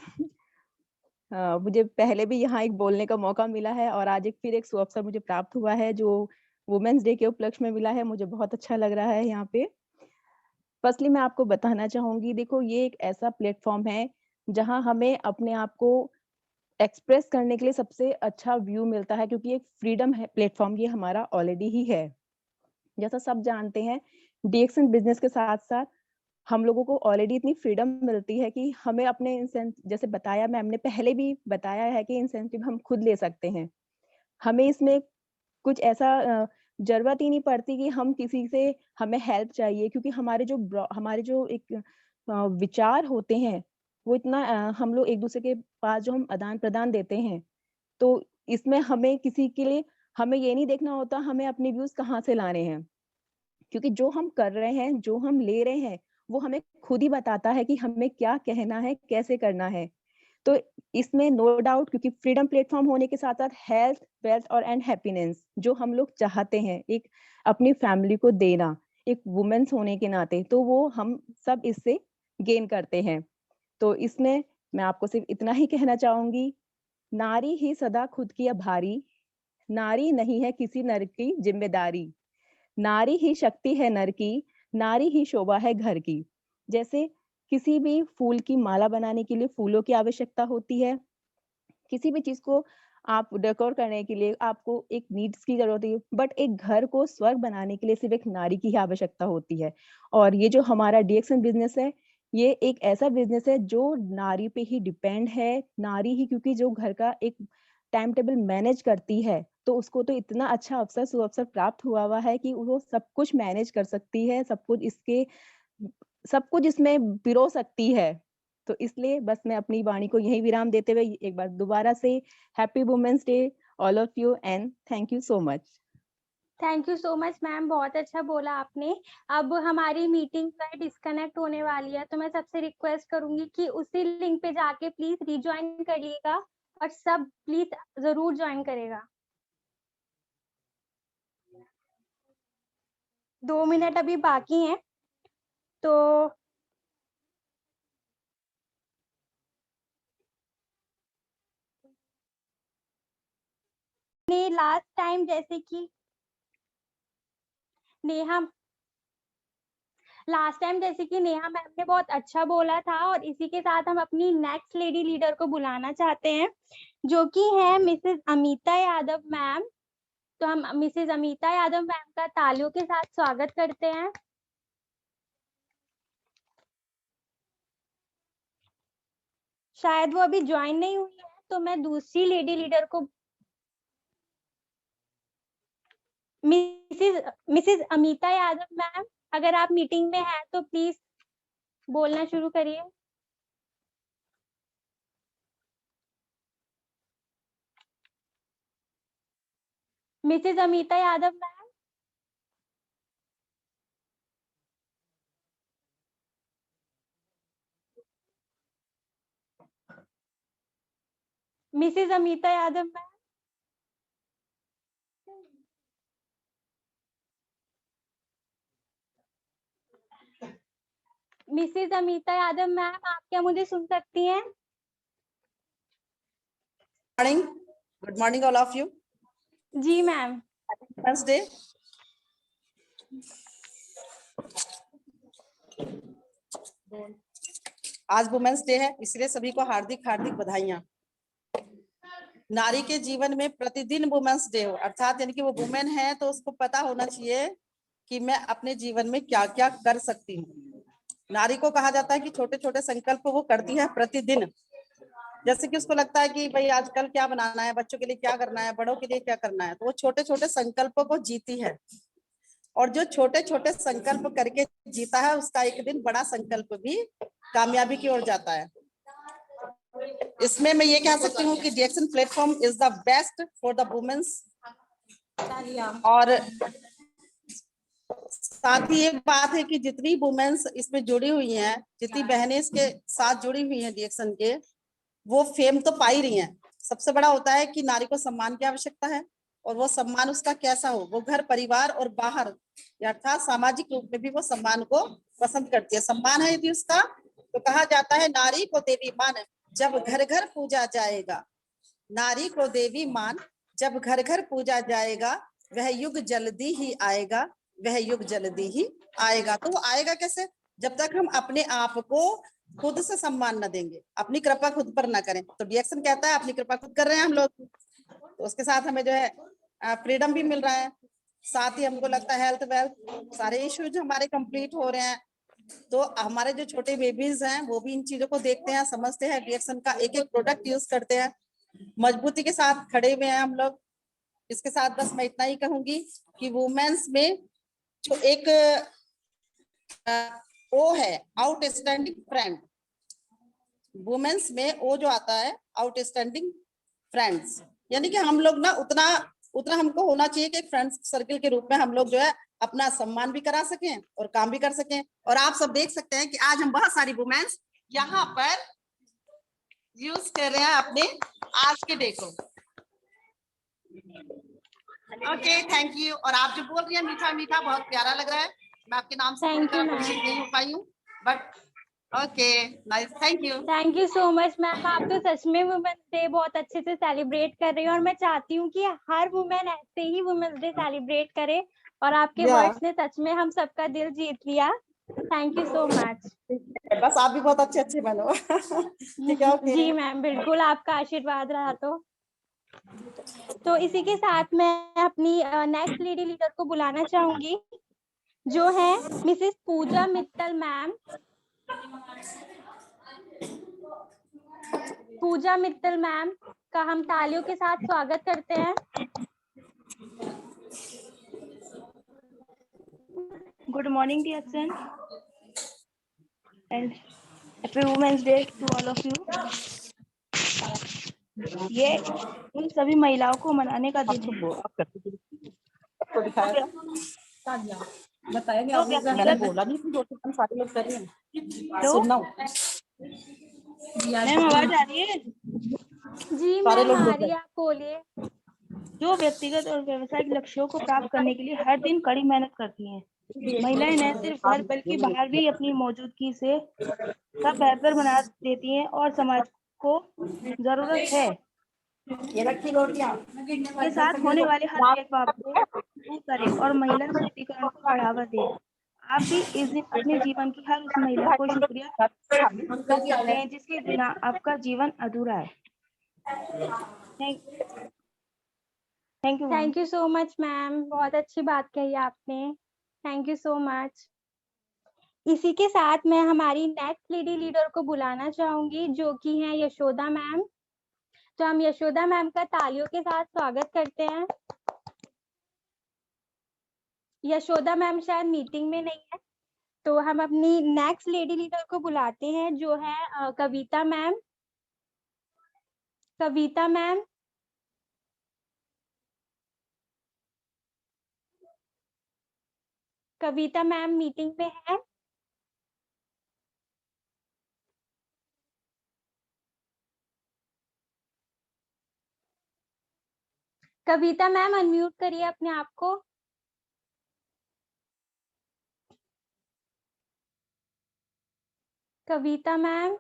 मुझे पहले भी यहाँ एक बोलने का मौका मिला है और आज एक फिर एक सुअवसर मुझे प्राप्त हुआ है जो वुमेन्स डे के उपलक्ष्य में मिला है। मुझे बहुत अच्छा लग रहा है यहाँ पे। फर्स्टली मैं आपको बताना चाहूंगी, देखो ये एक ऐसा प्लेटफॉर्म है जहाँ हमें अपने आप को एक्सप्रेस करने के लिए सबसे अच्छा व्यू मिलता है, क्योंकि एक फ्रीडम है प्लेटफॉर्म ये हमारा ऑलरेडी ही है। जैसा सब जानते हैं, डिएक्शन बिजनेस के साथ साथ हम लोगों को ऑलरेडी इतनी फ्रीडम मिलती है कि हमें अपने जैसे बताया मैम ने पहले भी बताया है कि इंसेंटिव हम खुद ले सकते हैं। हमें इसमें कुछ ऐसा जरूरत ही नहीं पड़ती कि हम किसी से हमें हेल्प चाहिए, क्योंकि हमारे जो एक विचार होते हैं वो इतना हम लोग एक दूसरे के पास जो हम आदान प्रदान देते हैं, तो इसमें हमें किसी के लिए हमें ये नहीं देखना होता हमें अपने व्यूज कहाँ से लाने हैं, क्योंकि जो हम कर रहे हैं जो हम ले रहे हैं वो हमें खुद ही बताता है कि हमें क्या कहना है कैसे करना है। तो इसमें नो डाउट, क्योंकि फ्रीडम प्लेटफॉर्म होने के साथ साथ हेल्थ वेल्थ और एंड हैप्पीनेस जो हम लोग चाहते हैं एक अपनी फैमिली को देना एक वुमेन्स होने के नाते, तो वो हम सब इससे गेन करते हैं। तो इसमें मैं आपको सिर्फ इतना ही कहना चाहूंगी, नारी ही सदा खुद की आभारी, नारी नहीं है किसी नर की जिम्मेदारी, नारी ही शक्ति है नर की, नारी ही शोभा है घर की। जैसे किसी भी फूल की माला बनाने के लिए फूलों की आवश्यकता होती है, किसी भी चीज को आप डेकोर करने के लिए आपको एक नीड्स की जरूरत है, बट एक घर को स्वर्ग बनाने के लिए सिर्फ एक नारी की ही आवश्यकता होती है। और ये जो हमारा डीएक्सन बिजनेस है, ये एक ऐसा बिजनेस है जो नारी पे ही डिपेंड है। नारी ही, क्योंकि जो घर का एक टाइम टेबल मैनेज करती है, तो उसको तो इतना अच्छा अवसर सुअवसर प्राप्त हुआ है कि वो सब कुछ मैनेज कर सकती है, सब कुछ इसमें पिरो सकती है। तो इसलिए बस मैं अपनी वाणी को यही विराम देते हुए एक बार दोबारा से happy women's day all of you and thank you so much. Thank you so much ma'am, बहुत अच्छा बोला आपने। अब हमारी मीटिंग डिस्कनेक्ट होने वाली है, तो मैं सबसे रिक्वेस्ट करूंगी कि उसी लिंक पे जाके प्लीज रिज्वाइन करिएगा और सब प्लीज जरूर ज्वाइन करेगा। 2 मिनट अभी बाकी हैं, तो लास्ट टाइम जैसे कि नेहा मैम ने बहुत अच्छा बोला था, और इसी के साथ हम अपनी नेक्स्ट लेडी लीडर को बुलाना चाहते हैं, जो कि है मिसेस अमिता यादव मैम। तो हम मिसेस अमिता यादव मैम का तालियों के साथ स्वागत करते हैं। शायद वो अभी ज्वाइन नहीं हुई है, तो मैं दूसरी लेडी लीडर को मिसेस अमिता यादव मैम, अगर आप मीटिंग में हैं तो प्लीज बोलना शुरू करिए। Mrs Amita Yadav ma'am. Mrs Amita Yadav ma'am. Mrs Amita Yadav ma'am, आप क्या मुझे सुन सकती हैं? Good morning all of you. जी मैम। Women's day. आज वुमेन्स डे है, इसलिए सभी को हार्दिक हार्दिक बधाइयां। नारी के जीवन में प्रतिदिन वुमेन्स डे हो, अर्थात यानी कि वो वुमेन है तो उसको पता होना चाहिए कि मैं अपने जीवन में क्या क्या कर सकती हूँ। नारी को कहा जाता है कि छोटे छोटे संकल्प वो करती है प्रतिदिन। जैसे कि उसको लगता है कि भाई आजकल क्या बनाना है, बच्चों के लिए क्या करना है, बड़ों के लिए क्या करना है, तो वो छोटे छोटे संकल्पों को जीती है। और जो छोटे छोटे संकल्प करके जीता है, उसका एक दिन बड़ा संकल्प भी कामयाबी की ओर जाता है। इसमें मैं ये कह सकती हूँ कि DXN platform is the best for the women's. और साथ ही एक बात है कि जितनी वुमेन्स इसमें जुड़ी हुई हैं, जितनी बहनें इसके साथ जुड़ी हुई हैं डीएक्सन के, वो फेम तो पा ही रही हैं। सबसे बड़ा होता है कि नारी को सम्मान की आवश्यकता है, और वो सम्मान उसका कैसा हो, वो घर परिवार और बाहर अर्थात सामाजिक रूप में भी वो सम्मान को पसंद करती है। सम्मान है यदि उसका, तो कहा जाता है नारी को देवी मान जब घर घर पूजा जाएगा। नारी को देवी मान जब घर घर पूजा जाएगा, वह युग जल्दी ही आएगा, वह युग जल्दी ही आएगा। तो वो आएगा कैसे? जब तक हम अपने आप को खुद से सम्मान न देंगे, अपनी कृपा खुद पर ना करें। तो डीएक्सन कहता है अपनी कृपा खुद कर रहे हैं हम लोग, तो उसके साथ हमें जो है फ्रीडम भी मिल रहा है। साथ ही हमको लगता है हेल्थ वेल्थ सारे इश्यूज हमारे कंप्लीट हो रहे हैं। तो हमारे जो छोटे बेबीज हैं वो भी इन चीजों को देखते हैं, समझते हैं, डीएक्सन का एक एक प्रोडक्ट यूज करते हैं, मजबूती के साथ खड़े हुए हैं हम लोग। इसके साथ बस मैं इतना ही कहूंगी कि वुमेन्स में जो एक वो है आउटस्टैंडिंग फ्रेंड, वुमेन्स में वो जो आता है आउटस्टैंडिंग फ्रेंड्स, यानी कि हम लोग ना उतना हमको होना चाहिए कि फ्रेंड्स सर्कल के रूप में हम लोग जो है अपना सम्मान भी करा सकें और काम भी कर सकें। और आप सब देख सकते हैं कि आज हम बहुत सारी वुमेन्स यहाँ पर यूज कर रहे हैं अपने आज के डे को। Okay, thank you. और आप जो बोल रही हैं मीठा मीठा, बहुत प्यारा लग रहा है। मैं आपके नाम से नहीं हो पाई हूँ, but okay nice, thank you. Thank you so much ma'am. आप तो सच में वुमेन्स डे बहुत अच्छे से सेलिब्रेट कर रही हैं और मैं चाहती हूँ कि हर वुमेन ऐसे ही वुमेन्स डे सेलिब्रेट करे और आपके Yeah. वर्ड्स ने सच में हम सबका दिल जीत लिया। Thank you so much. बस आप भी बहुत अच्छे बनो। ठीक है, ओके। जी मैम, बिल्कुल आपका आशीर्वाद रहा तो इसी के साथ मैं अपनी नेक्स्ट लेडी लीडर को बुलाना चाहूंगी जो है मिसेस पूजा मित्तल मैम। पूजा मित्तल मैम का हम तालियों के साथ स्वागत करते हैं। Good morning, dear son, and happy Women's Day to all of you. ये उन सभी महिलाओं को मनाने का दिन है। मैंने बोला नहीं, दो सारे लोग कर रहे हैं। सुनना मैम आवाज आ रही है? जी मैम आ रही है, आप बोलिए। जो व्यक्तिगत और व्यवसायिक लक्ष्यों को प्राप्त करने के लिए हर दिन कड़ी मेहनत करती हैं, महिलाएं न सिर्फ घर बल्कि बाहर भी अपनी मौजूदगी से सब बेहतर बना देती हैं और समाज को जरूरत है के साथ होने वाले हर भेदभाव को दूर करें और महिला सशक्तिकरण को बढ़ावा दें। आप भी इस दिन अपने जीवन की हर उस महिला को शुक्रिया करते हैं जिसके बिना आपका जीवन अधूरा है। Thank you so much ma'am, बहुत अच्छी बात कही आपने। Thank you so much. इसी के साथ मैं हमारी नेक्स्ट लेडी लीडर को बुलाना चाहूंगी जो कि हैं यशोदा मैम। तो हम यशोदा मैम का तालियों के साथ स्वागत करते हैं। यशोदा मैम शायद मीटिंग में नहीं है, तो हम अपनी नेक्स्ट लेडी लीडर को बुलाते हैं जो है कविता मैम। कविता मैम, कविता मैम मीटिंग में है? कविता मैम अनम्यूट करिए अपने आप को। कविता मैम,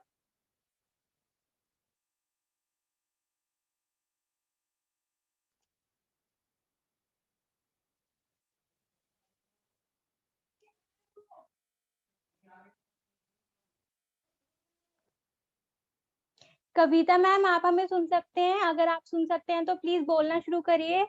कविता मैम आप हमें सुन सकते हैं? अगर आप सुन सकते हैं तो प्लीज बोलना शुरू करिए।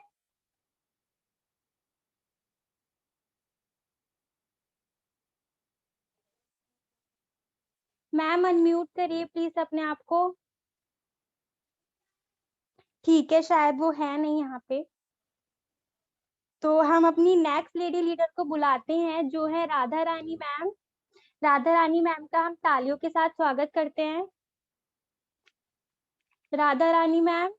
मैम अनम्यूट करिए प्लीज अपने आप को। ठीक है, शायद वो है नहीं यहाँ पे, तो हम अपनी नेक्स्ट लेडी लीडर को बुलाते हैं जो है राधा रानी मैम। राधा रानी मैम का हम तालियों के साथ स्वागत करते हैं। राधा रानी मैम,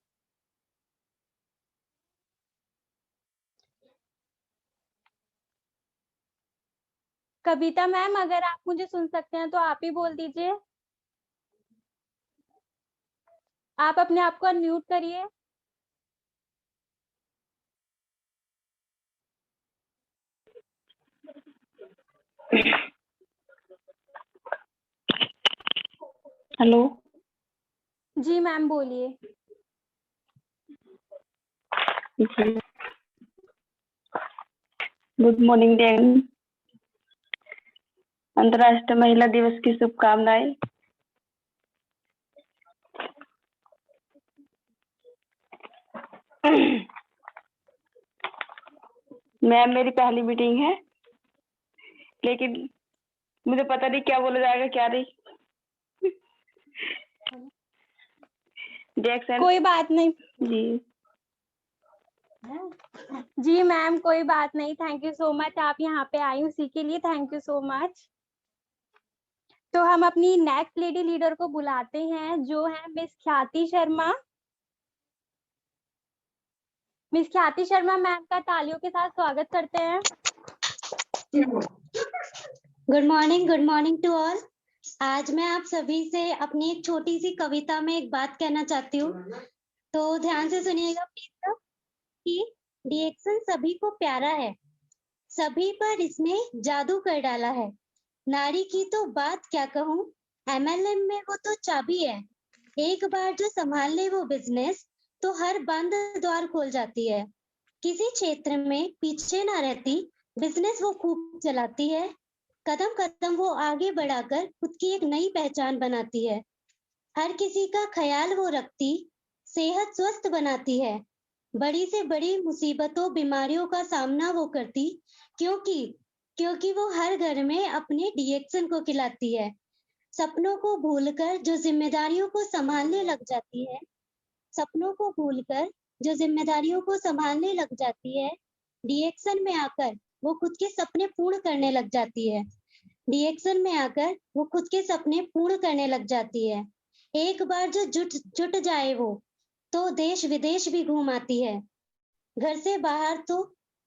कविता मैम अगर आप मुझे सुन सकते हैं तो आप ही बोल दीजिए। आप अपने आप को अनम्यूट करिए। हेलो जी मैम बोलिए। गुड मॉर्निंग डैन, अंतर्राष्ट्रीय महिला दिवस की शुभकामनाएं। मैम मेरी पहली मीटिंग है, लेकिन मुझे पता नहीं क्या बोला जाएगा क्या नहीं। जैक्सन कोई बात नहीं जी। जी मैम, कोई बात नहीं। थैंक यू सो मच, आप यहाँ पे आई उसी के लिए थैंक यू सो मच। तो हम अपनी नेक्स्ट लेडी लीडर को बुलाते हैं जो है मिस ख्याति शर्मा। मिस ख्याति शर्मा मैम का तालियों के साथ स्वागत करते हैं। Good morning to all. आज मैं आप सभी से अपनी एक छोटी सी कविता में एक बात कहना चाहती हूँ, तो ध्यान से सुनिएगा प्लीज। कि डिएक्शन सभी को प्यारा है, सभी पर इसने जादू कर डाला है। नारी की तो बात क्या कहूँ, MLM में वो तो चाबी है, एक बार जो संभाल ले वो बिजनेस तो हर बंद द्वार खोल जाती है। किसी क्षेत्र में पीछे ना रहती, बिजनेस वो खूब चलाती है। कदम कदम वो आगे बढ़ाकर खुद की एक नई पहचान बनाती है। हर किसी का ख्याल वो रखती, सेहत स्वस्थ बनाती है। बड़ी से बड़ी मुसीबतों बीमारियों का सामना वो करती, क्योंकि वो हर घर में अपने DXN को खिलाती है। सपनों को भूलकर जो जिम्मेदारियों को संभालने लग जाती है, सपनों को भूलकर जो जिम्मेदारियों को संभालने लग जाती है, DXN में आकर वो खुद के सपने पूर्ण करने लग जाती है। DXN में आकर वो खुद के सपने पूर्ण करने लग जाती है। एक बार जो जुट जाए वो तो देश विदेश भी घूम आती है। घर से बाहर तो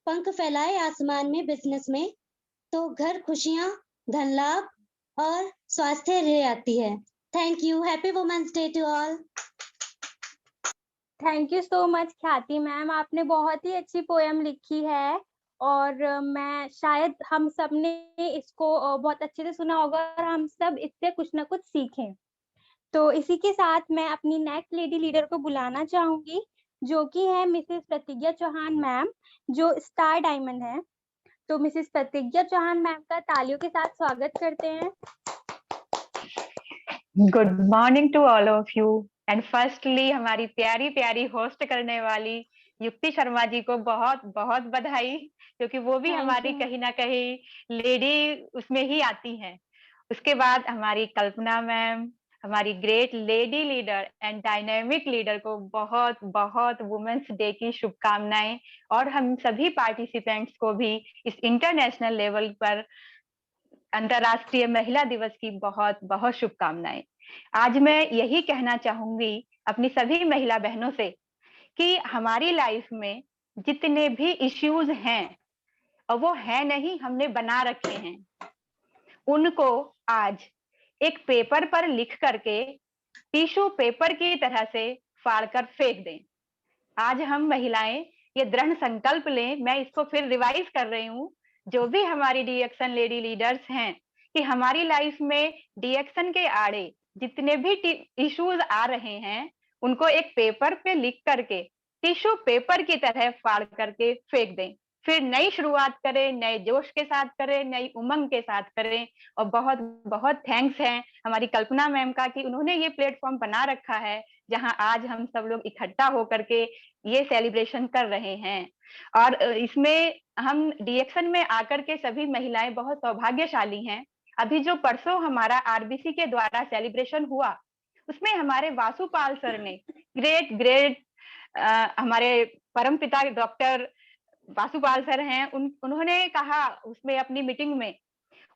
पंख फैलाए आसमान में, बिजनेस में तो घर खुशियां, धन लाभ और स्वास्थ्य ले आती है। Thank you. Happy women's day to all. Thank you so much Khyati ma'am, आपने बहुत ही अच्छी पोयम लिखी है और मैं शायद हम सब ने इसको बहुत अच्छे से सुना होगा और हम सब इससे कुछ ना कुछ सीखें। तो इसी के साथ मैं अपनी नेक्स्ट लेडी लीडर को बुलाना चाहूंगी, जो कि है मिसेस प्रतिज्ञा चौहान मैम, जो स्टार डायमंड है। तो मिसेस प्रतिज्ञा चौहान मैम का तालियों के साथ स्वागत करते हैं। Good morning to all of you and firstly हमारी प्यारी प्यारी होस्ट करने वाली युक्ति शर्मा जी को बहुत बहुत बधाई, क्योंकि वो भी हमारी कहीं ना कहीं लेडी उसमें ही आती हैं। उसके बाद हमारी कल्पना मैम, हमारी great lady leader and dynamic leader को बहुत बहुत वुमेन्स डे की शुभकामनाएं, और हम सभी पार्टिसिपेंट्स को भी इस इंटरनेशनल लेवल पर अंतर्राष्ट्रीय महिला दिवस की बहुत बहुत शुभकामनाएं। आज मैं यही कहना चाहूंगी अपनी सभी महिला बहनों से कि हमारी लाइफ में जितने भी इश्यूज हैं, और वो है नहीं, हमने बना रखे हैं, उनको आज एक पेपर पर लिख करके टिश्यू पेपर की तरह से फाड़कर फेंक दें। आज हम महिलाएं ये दृढ़ संकल्प लें, मैं इसको फिर रिवाइज कर रही हूँ, जो भी हमारी DXN लेडी लीडर्स हैं, कि हमारी लाइफ में DXN के आड़े जितने भी इश्यूज आ रहे हैं, उनको एक पेपर पे लिख करके टिश्यू पेपर की तरह फाड़ करके फेंक दें। फिर नई शुरुआत करें, नए जोश के साथ करें, नई उमंग के साथ करें। और बहुत बहुत थैंक्स है हमारी कल्पना मैम का कि उन्होंने ये प्लेटफॉर्म बना रखा है, जहां आज हम सब लोग इकट्ठा होकर के ये सेलिब्रेशन कर रहे हैं। और इसमें हम DXN में आकर के सभी महिलाएं बहुत सौभाग्यशाली हैं। अभी जो परसों हमारा RBC के द्वारा सेलिब्रेशन हुआ, उसमें हमारे वासुपाल सर ने ग्रेट हमारे परमपिता डॉक्टर वासुपाल सर हैं, उन्होंने कहा उसमें अपनी मीटिंग में,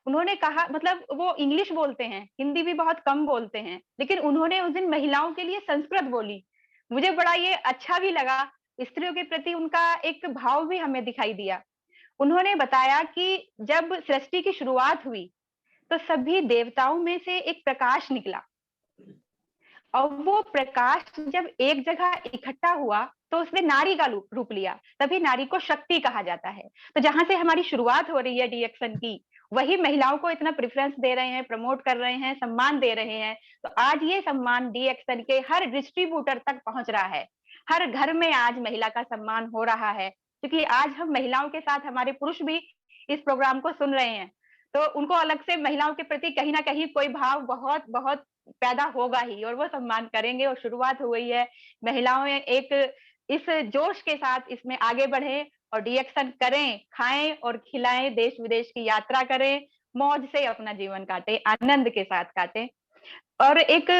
उन्होंने कहा, मतलब वो इंग्लिश बोलते हैं, हिंदी भी बहुत कम बोलते हैं, लेकिन उन्होंने उस दिन महिलाओं के लिए संस्कृत बोली। मुझे बड़ा ये अच्छा भी लगा, स्त्रियों के प्रति उनका एक भाव भी हमें दिखाई दिया। उन्होंने बताया कि जब सृष्टि की शुरुआत हुई तो सभी देवताओं में से एक प्रकाश निकला, और वो प्रकाश जब एक जगह इकट्ठा हुआ तो उसने नारी का रूप लिया, तभी नारी को शक्ति कहा जाता है। तो जहां से हमारी शुरुआत हो रही है DXN की, वही महिलाओं को इतना प्रेफरेंस दे रहे हैं, प्रमोट कर रहे हैं, सम्मान दे रहे हैं। तो आज ये सम्मान DXN के हर डिस्ट्रीब्यूटर तक पहुंच रहा है, हर घर में आज महिला का सम्मान हो रहा है, क्योंकि आज हम महिलाओं के साथ हमारे पुरुष भी इस प्रोग्राम को सुन रहे हैं, तो उनको अलग से महिलाओं के प्रति कहीं ना कहीं कोई भाव बहुत बहुत पैदा होगा ही, और वो सम्मान करेंगे। और शुरुआत हो गई है, महिलाओं एक इस जोश के साथ इसमें आगे बढ़े और DXN करें, खाएं और खिलाएं, देश विदेश की यात्रा करें, मौज से अपना जीवन काटें, आनंद के साथ काटें। और एक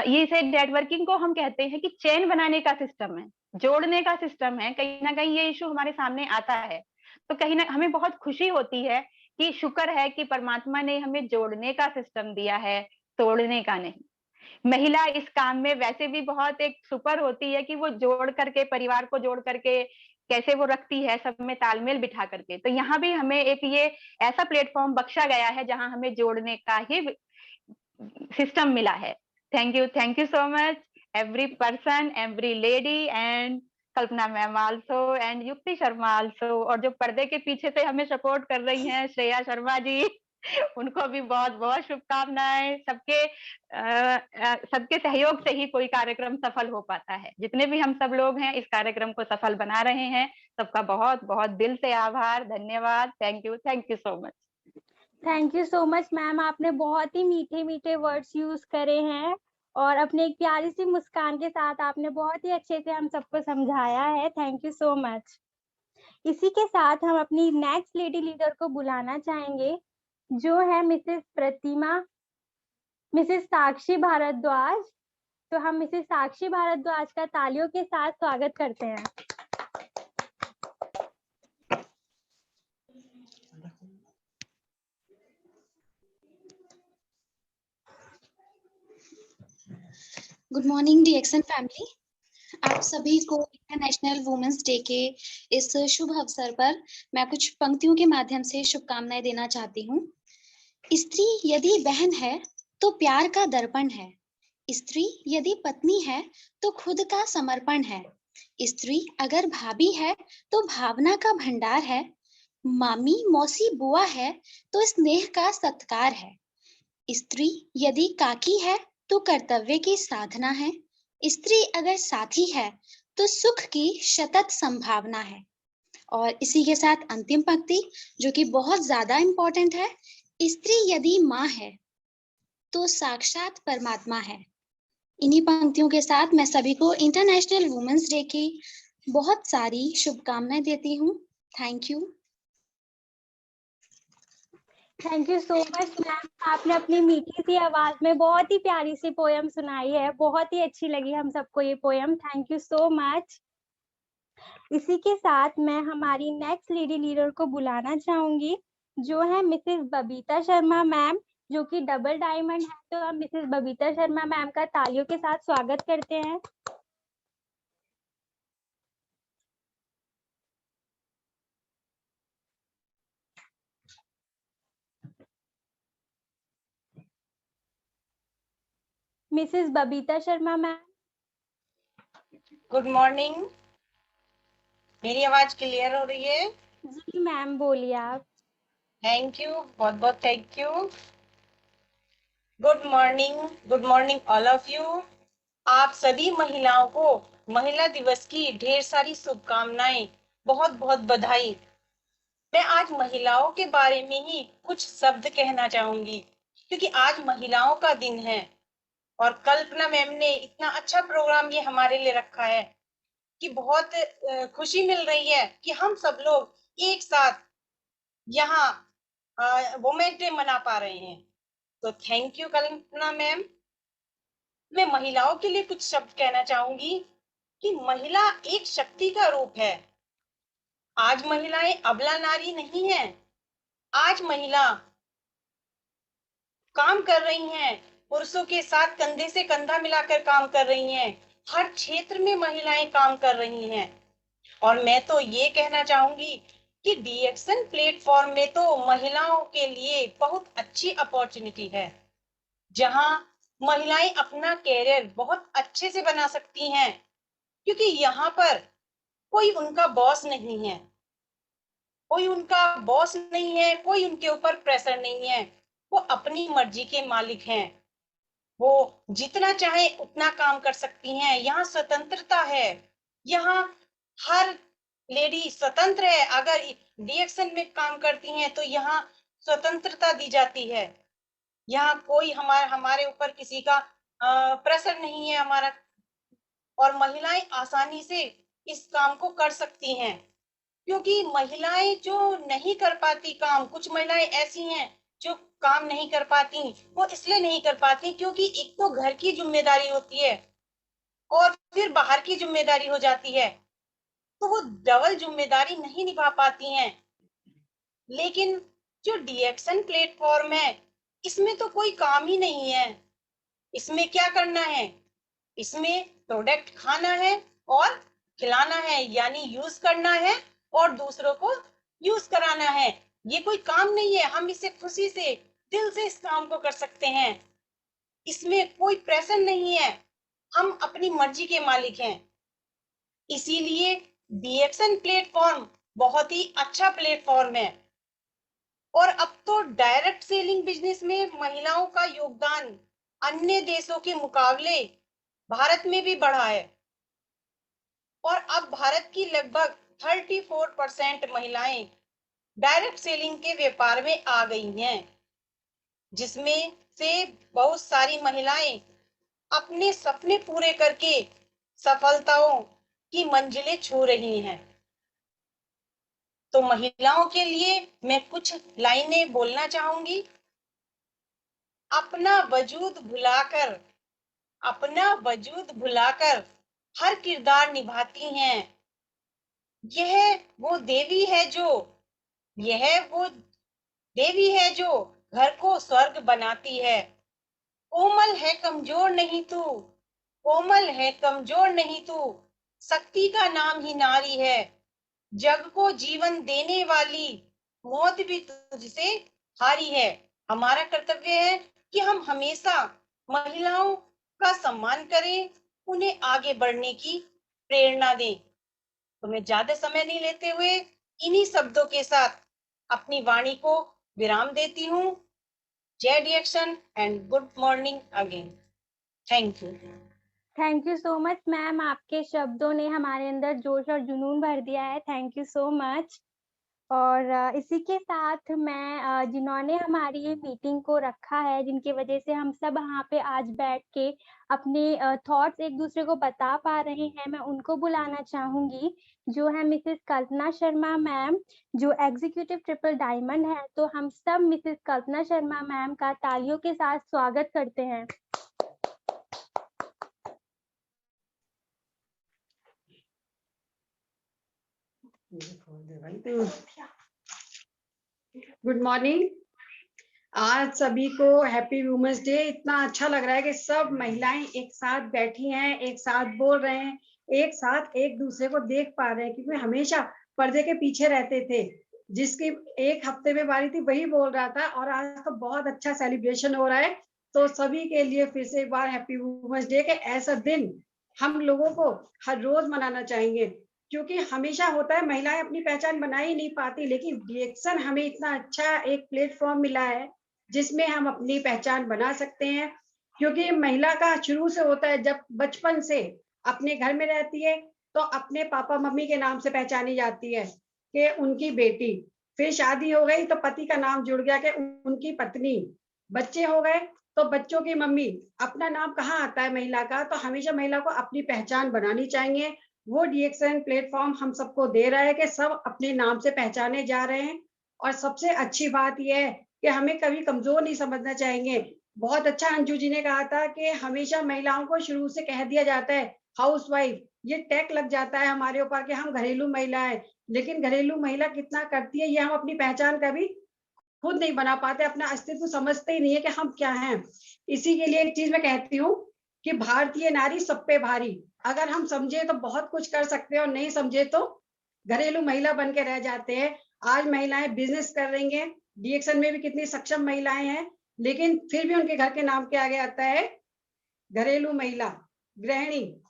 ये से नेटवर्किंग को हम कहते हैं कि चेन बनाने का सिस्टम है, जोड़ने का सिस्टम है। कहीं ना कहीं ये इशू हमारे सामने आता है, तो कहीं ना हमें बहुत खुशी होती है कि शुक्र है कि परमात्मा ने हमें जोड़ने का सिस्टम दिया है, तोड़ने का नहीं। महिला इस काम में वैसे भी बहुत एक सुपर होती है कि वो जोड़ करके, परिवार को जोड़ करके कैसे वो रखती है, सब में तालमेल बिठा करके। तो यहाँ भी हमें एक ये ऐसा प्लेटफॉर्म बख्शा गया है जहां हमें जोड़ने का ही सिस्टम मिला है। Thank you so much every person, every lady and Kalpana ma'am also and युक्ति शर्मा आल्सो, और जो पर्दे के पीछे से हमें सपोर्ट कर रही हैं श्रेया शर्मा जी, उनको भी बहुत बहुत शुभकामनाएं। सबके सहयोग से ही कोई कार्यक्रम सफल हो पाता है। जितने भी हम सब लोग हैं इस कार्यक्रम को सफल बना रहे हैं, सबका बहुत बहुत दिल से आभार, धन्यवाद। Thank you so much. Thank you so much ma'am, आपने बहुत ही मीठे मीठे वर्ड्स यूज करे हैं और अपने एक प्यारी सी मुस्कान के साथ आपने बहुत ही अच्छे से हम सबको समझाया है। Thank you so much. इसी के साथ हम अपनी नेक्स्ट लेडी लीडर को बुलाना चाहेंगे, जो है मिसेस साक्षी भारद्वाज। तो हम मिसेस साक्षी भारद्वाज का तालियों के साथ स्वागत करते हैं। Good morning DXN family. आप सभी को इंटरनेशनल वुमेन्स डे के इस शुभ अवसर पर मैं कुछ पंक्तियों के माध्यम से शुभकामनाएं देना चाहती हूँ। स्त्री यदि बहन है तो प्यार का दर्पण है। स्त्री यदि पत्नी है तो खुद का समर्पण है। स्त्री अगर भाभी है तो भावना का भंडार है। मामी मौसी बुआ है तो स्नेह का सत्कार है। स्त्री यदि काकी है तो कर्तव्य की साधना है। स्त्री अगर साथी है तो सुख की शतत संभावना है। और इसी के साथ अंतिम पंक्ति जो कि बहुत ज्यादा इम्पोर्टेंट है, स्त्री यदि माँ है तो साक्षात परमात्मा है। इन्हीं पंक्तियों के साथ मैं सभी को इंटरनेशनल वुमेन्स डे की बहुत सारी शुभकामनाएं देती हूँ। Thank you. Thank you so much ma'am, आपने अपनी मीठी सी आवाज में बहुत ही प्यारी सी पोयम सुनाई है। बहुत ही अच्छी लगी हम सबको ये poem. Thank you so much. इसी के साथ मैं हमारी नेक्स्ट लेडी लीडर को बुलाना चाहूंगी, जो है मिसेस बबीता शर्मा मैम, जो कि डबल डायमंड है। तो हम मिसेस बबीता शर्मा मैम का तालियों के साथ स्वागत करते हैं। Mrs Babita Sharma ma'am. Good morning. मेरी आवाज क्लियर हो रही है? जी मैम, बोलिए आप। थैंक यू, बहुत बहुत thank you. Good morning all of you. आप सभी महिलाओं को महिला दिवस की ढेर सारी शुभकामनाएं, बहुत बहुत बधाई। मैं आज महिलाओं के बारे में ही कुछ शब्द कहना चाहूंगी, क्योंकि आज महिलाओं का दिन है और कल्पना मैम ने इतना अच्छा प्रोग्राम ये हमारे लिए रखा है कि बहुत खुशी मिल रही है कि हम सब लोग एक साथ यहाँ वुमेन डे मना पा रहे हैं। तो थैंक यू कल्पना मैम। मैं महिलाओं के लिए कुछ शब्द कहना चाहूंगी कि महिला एक शक्ति का रूप है। आज महिलाएं अबला नारी नहीं है। आज महिला काम कर रही हैं, पुरुषों के साथ कंधे से कंधा मिलाकर काम कर रही हैं। हर क्षेत्र में महिलाएं काम कर रही हैं। और मैं तो ये कहना चाहूंगी कि डीएक्सन प्लेटफॉर्म में तो महिलाओं के लिए बहुत अच्छी अपॉर्चुनिटी है, जहां महिलाएं अपना कैरियर बहुत अच्छे से बना सकती हैं, क्योंकि यहाँ पर कोई उनका बॉस नहीं है, कोई उनके ऊपर प्रेशर नहीं है। वो अपनी मर्जी के मालिक हैं। वो जितना चाहे उतना काम कर सकती हैं। यहाँ स्वतंत्रता है। यहाँ हर लेडी स्वतंत्र है। अगर डीएक्सन में काम करती हैं तो यहाँ स्वतंत्रता दी जाती है। यहाँ कोई हमारे ऊपर किसी का प्रेशर नहीं है हमारा, और महिलाएं आसानी से इस काम को कर सकती हैं। क्योंकि महिलाएं जो नहीं कर पाती काम, कुछ महिलाएं ऐसी हैं जो काम नहीं कर पाती, वो इसलिए नहीं कर पाती क्योंकि एक तो घर की जिम्मेदारी होती है और फिर बाहर की जिम्मेदारी हो जाती है, तो वो डबल जिम्मेदारी नहीं निभा पाती हैं। लेकिन जो डीएक्सन प्लेटफॉर्म है, इसमें तो कोई काम ही नहीं है। इसमें क्या करना है? इसमें प्रोडक्ट खाना है और खिलाना है, यानी यूज करना है और दूसरों को यूज कराना है। ये कोई काम नहीं है। हम इसे खुशी से, दिल से इस काम को कर सकते हैं। इसमें कोई प्रेशर नहीं है। हम अपनी मर्जी के मालिक हैं। इसीलिए डीएक्सन प्लेटफॉर्म बहुत ही अच्छा प्लेटफॉर्म है और अब तो डायरेक्ट सेलिंग बिजनेस में महिलाओं का योगदान अन्य देशों के मुकाबले भारत में भी बढ़ा है और अब भारत की लगभग 34% महिलाएं डायरेक्ट सेलिंग के व्यापार में आ गई हैं, जिसमें से बहुत सारी महिलाएं अपने सपने पूरे करके सफलताओं की मंजिलें छू रही हैं। तो महिलाओं के लिए मैं कुछ लाइनें बोलना चाहूंगी। अपना वजूद भुलाकर हर किरदार निभाती हैं। यह वो देवी है जो घर को स्वर्ग बनाती है। कोमल है कमजोर नहीं तू, शक्ति का नाम ही नारी है। जग को जीवन देने वाली मौत भी तुझसे हारी है। हमारा कर्तव्य है कि हम हमेशा महिलाओं का सम्मान करें, उन्हें आगे बढ़ने की प्रेरणा दें। तो मैं ज्यादा समय नहीं लेते हुए इन्हीं शब्दों के साथ अपनी वाणी को विराम देती हूँ। जय DXN and good morning again. Thank you. Thank you so much ma'am, आपके शब्दों ने हमारे अंदर जोश और जुनून भर दिया है। Thank you so much. और इसी के साथ मैं जिन्होंने हमारी ये मीटिंग को रखा है, जिनकी वजह से हम सब यहाँ पे आज बैठ के अपने थॉट्स एक दूसरे को बता पा रहे हैं, मैं उनको बुलाना चाहूंगी, जो है मिसेस कल्पना शर्मा मैम, जो एग्जीक्यूटिव ट्रिपल डायमंड है। तो हम सब मिसेस कल्पना शर्मा मैम का तालियों के साथ स्वागत करते हैं। Good morning. आज सभी को हैप्पी वुमेन्स डे। इतना अच्छा लग रहा है कि सब महिलाएं एक साथ बैठी हैं, एक साथ बोल रहे हैं, एक साथ एक दूसरे को देख पा रहे हैं, क्योंकि हमेशा पर्दे के पीछे रहते थे। जिसकी एक हफ्ते में बारी थी वही बोल रहा था, और आज तो बहुत अच्छा सेलिब्रेशन हो रहा है। तो सभी के लिए फिर से एक बार हैप्पी वुमेन्स डे के ऐसा दिन हम लोगों को हर रोज मनाना चाहिए, क्योंकि हमेशा होता है महिलाएं अपनी पहचान बना ही नहीं पाती, लेकिन डिएक्शन हमें इतना अच्छा एक प्लेटफॉर्म मिला है जिसमें हम अपनी पहचान बना सकते हैं। क्योंकि महिला का शुरू से होता है, जब बचपन से अपने घर में रहती है तो अपने पापा मम्मी के नाम से पहचानी जाती है कि उनकी बेटी, फिर शादी हो गई तो पति का नाम जुड़ गया कि उनकी पत्नी, बच्चे हो गए तो बच्चों की मम्मी। अपना नाम कहाँ आता है महिला का? तो हमेशा महिला को अपनी पहचान बनानी चाहिए। वो डिएक्शन प्लेटफॉर्म हम सबको दे रहा है कि सब अपने नाम से पहचाने जा रहे हैं। और सबसे अच्छी बात यह है कि हमें कभी कमजोर नहीं समझना चाहिए। बहुत अच्छा अंजू जी ने कहा था कि हमेशा महिलाओं को शुरू से कह दिया जाता है हाउसवाइफ, ये टैग लग जाता है हमारे ऊपर कि हम घरेलू महिला है, लेकिन घरेलू महिला कितना करती है ये हम अपनी पहचान कभी खुद नहीं बना पाते, अपना अस्तित्व समझते ही नहीं है कि हम क्या हैं। इसी के लिए एक चीज मैं कहती हूँ कि भारतीय नारी सब पे भारी। अगर हम समझे तो बहुत कुछ कर सकते हैं, और नहीं समझे तो घरेलू महिला बन के रह जाते हैं। आज महिलाएं बिजनेस कर रही हैं, डिएक्शन में भी कितनी सक्षम महिलाएं हैं, लेकिन फिर भी उनके घर के नाम के आगे आता है घरेलू महिला, गृहिणी।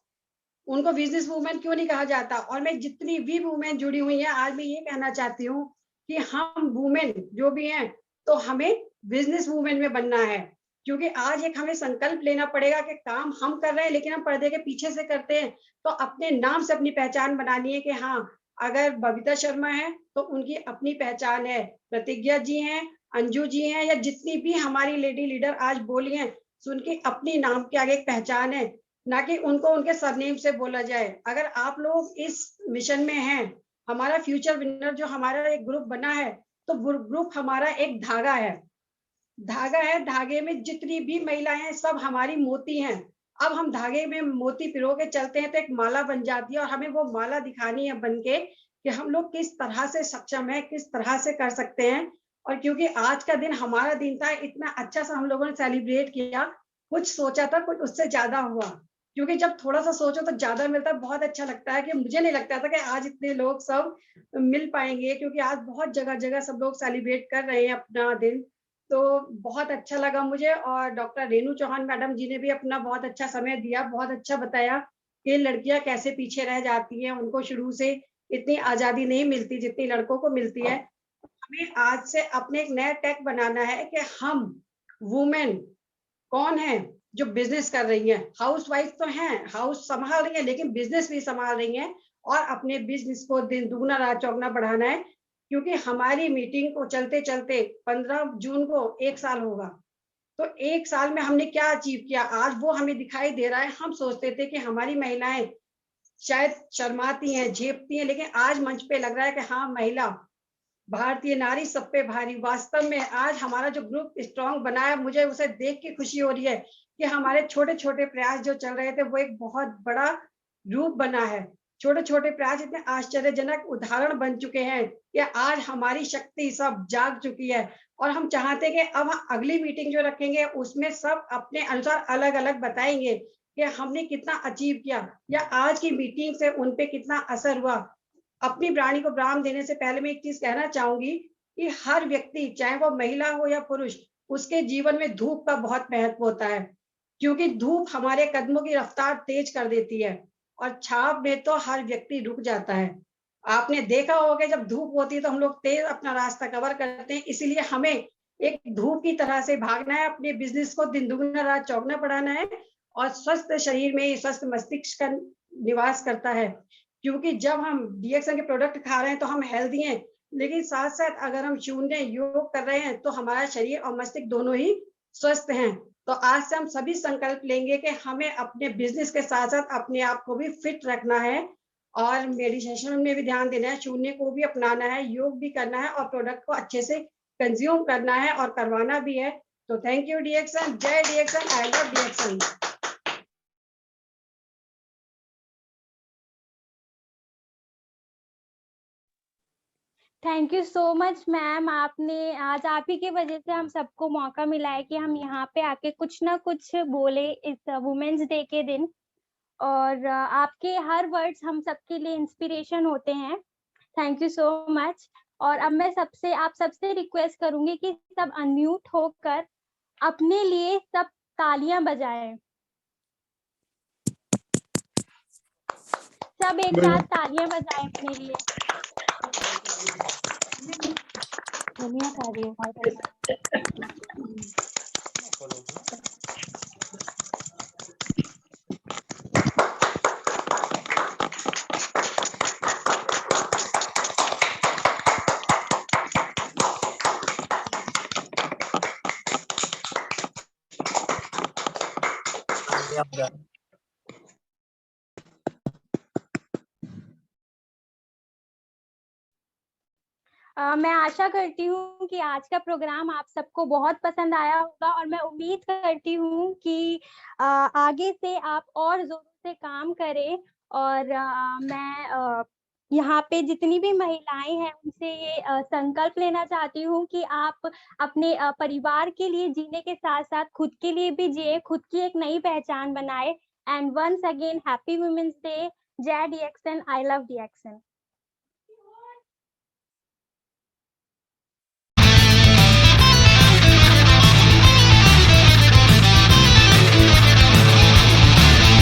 उनको बिजनेस वूमेन क्यों नहीं कहा जाता? और मैं जितनी भी वूमेन जुड़ी हुई हैं, आज मैं ये कहना चाहती हूँ कि हम वूमेन जो भी हैं तो हमें बिजनेस वूमेन में बनना है। क्योंकि आज एक हमें संकल्प लेना पड़ेगा कि काम हम कर रहे हैं लेकिन हम पर्दे के पीछे से करते हैं, तो अपने नाम से अपनी पहचान बनानी है कि हाँ, अगर बबीता शर्मा है तो उनकी अपनी पहचान है, प्रतिज्ञा जी हैं, अंजू जी हैं, या जितनी भी हमारी लेडी लीडर आज बोली हैं, उनकी अपनी नाम के आगे एक पहचान है, ना कि उनको उनके सरनेम से बोला जाए। अगर आप लोग इस मिशन में हैं, हमारा फ्यूचर विनर जो हमारा एक ग्रुप बना है, तो ग्रुप हमारा एक धागा है, धागे में जितनी भी महिलाएं हैं सब हमारी मोती हैं। अब हम धागे में मोती पिरो के चलते हैं तो एक माला बन जाती है, और हमें वो माला दिखानी है बनके कि हम लोग किस तरह से सक्षम है, किस तरह से कर सकते हैं। और क्योंकि आज का दिन हमारा दिन था, इतना अच्छा सा हम लोगों ने सेलिब्रेट किया, कुछ सोचा था कुछ उससे ज्यादा हुआ, क्योंकि जब थोड़ा सा सोचो तो ज्यादा मिलता है। बहुत अच्छा लगता है कि मुझे नहीं लगता था कि आज इतने लोग सब मिल पाएंगे, क्योंकि आज बहुत जगह जगह सब लोग सेलिब्रेट कर रहे हैं अपना दिन। तो बहुत अच्छा लगा मुझे, और डॉक्टर रेणु चौहान मैडम जी ने भी अपना बहुत अच्छा समय दिया, बहुत अच्छा बताया कि लड़कियां कैसे पीछे रह जाती हैं, उनको शुरू से इतनी आजादी नहीं मिलती जितनी लड़कों को मिलती है। हमें आज से अपने एक नया टैग बनाना है कि हम वुमेन कौन है जो बिजनेस कर रही हैं। हाउस वाइफ तो हैं, हाउस संभाल रही हैं, लेकिन बिजनेस भी संभाल रही हैं और अपने बिजनेस को दिन दुगना रात चौगुना बढ़ाना है। क्योंकि हमारी मीटिंग को चलते चलते 15 जून को 1 साल होगा। तो 1 साल में हमने क्या अचीव किया, आज वो हमें दिखाई दे रहा है। हम सोचते थे कि हमारी महिलाएं शायद शर्माती हैं, झेपती हैं, लेकिन आज मंच पे लग रहा है कि हाँ, महिला भारतीय नारी सब पे भारी। वास्तव में आज हमारा जो ग्रुप स्ट्रांग बना है, मुझे उसे देख के खुशी हो रही है कि हमारे छोटे छोटे प्रयास जो चल रहे थे वो एक बहुत बड़ा रूप बना है। छोटे छोटे प्रयास इतने आश्चर्यजनक उदाहरण बन चुके हैं कि आज हमारी शक्ति सब जाग चुकी है। और हम चाहते हैं कि अब अगली मीटिंग जो रखेंगे उसमें सब अपने अनुसार अलग अलग बताएंगे कि हमने कितना अचीव किया या आज की मीटिंग से उन पे कितना असर हुआ। अपनी वाणी को विराम देने से पहले मैं एक चीज कहना चाहूंगी कि हर व्यक्ति, चाहे वो महिला हो या पुरुष, उसके जीवन में धूप का बहुत महत्व होता है। क्योंकि धूप हमारे कदमों की रफ्तार तेज कर देती है और छाव में तो हर व्यक्ति रुक जाता है। आपने देखा होगा जब धूप होती है तो हम लोग तेज अपना रास्ता कवर करते हैं। इसीलिए हमें एक धूप की तरह से भागना है, अपने बिजनेस को दिन दुगना रात चौगुना बढ़ाना है और स्वस्थ शरीर में स्वस्थ मस्तिष्क का निवास करता है। क्योंकि जब हम डीएक्सन के प्रोडक्ट खा रहे हैं तो हम हेल्दी हैं, लेकिन साथ साथ अगर हम शून्य योग कर रहे हैं तो हमारा शरीर और मस्तिष्क दोनों ही स्वस्थ हैं। तो आज से हम सभी संकल्प लेंगे कि हमें अपने बिजनेस के साथ साथ अपने आप को भी फिट रखना है और मेडिटेशन में भी ध्यान देना है, शून्य को भी अपनाना है, योग भी करना है और प्रोडक्ट को अच्छे से कंज्यूम करना है और करवाना भी है। तो थैंक यू डीएक्सन, जय डीएक्सन, I love DXN. Thank you so much ma'am. आपने आज आप ही की वजह से हम सबको मौका मिला है कि हम यहाँ पे आके कुछ ना कुछ बोले इस वुमेन्स डे के दिन। और आपके हर वर्ड्स हम सबके लिए इंस्पिरेशन होते हैं। Thank you so much. और अब मैं आप सबसे रिक्वेस्ट करूंगी कि सब अनम्यूट होकर अपने लिए सब तालियां बजाएं। सब एक साथ तालियां बजाएं अपने लिए। मैं आशा करती हूँ कि आज का प्रोग्राम आप सबको बहुत पसंद आया होगा और मैं उम्मीद करती हूँ कि आगे से आप और जोरों से काम करें। और मैं यहाँ पे जितनी भी महिलाएं हैं उनसे ये संकल्प लेना चाहती हूँ कि आप अपने परिवार के लिए जीने के साथ साथ खुद के लिए भी जिए, खुद की एक नई पहचान बनाए। And once again happy women's day. जय डीएक्सन, आई लव डीएक्सन।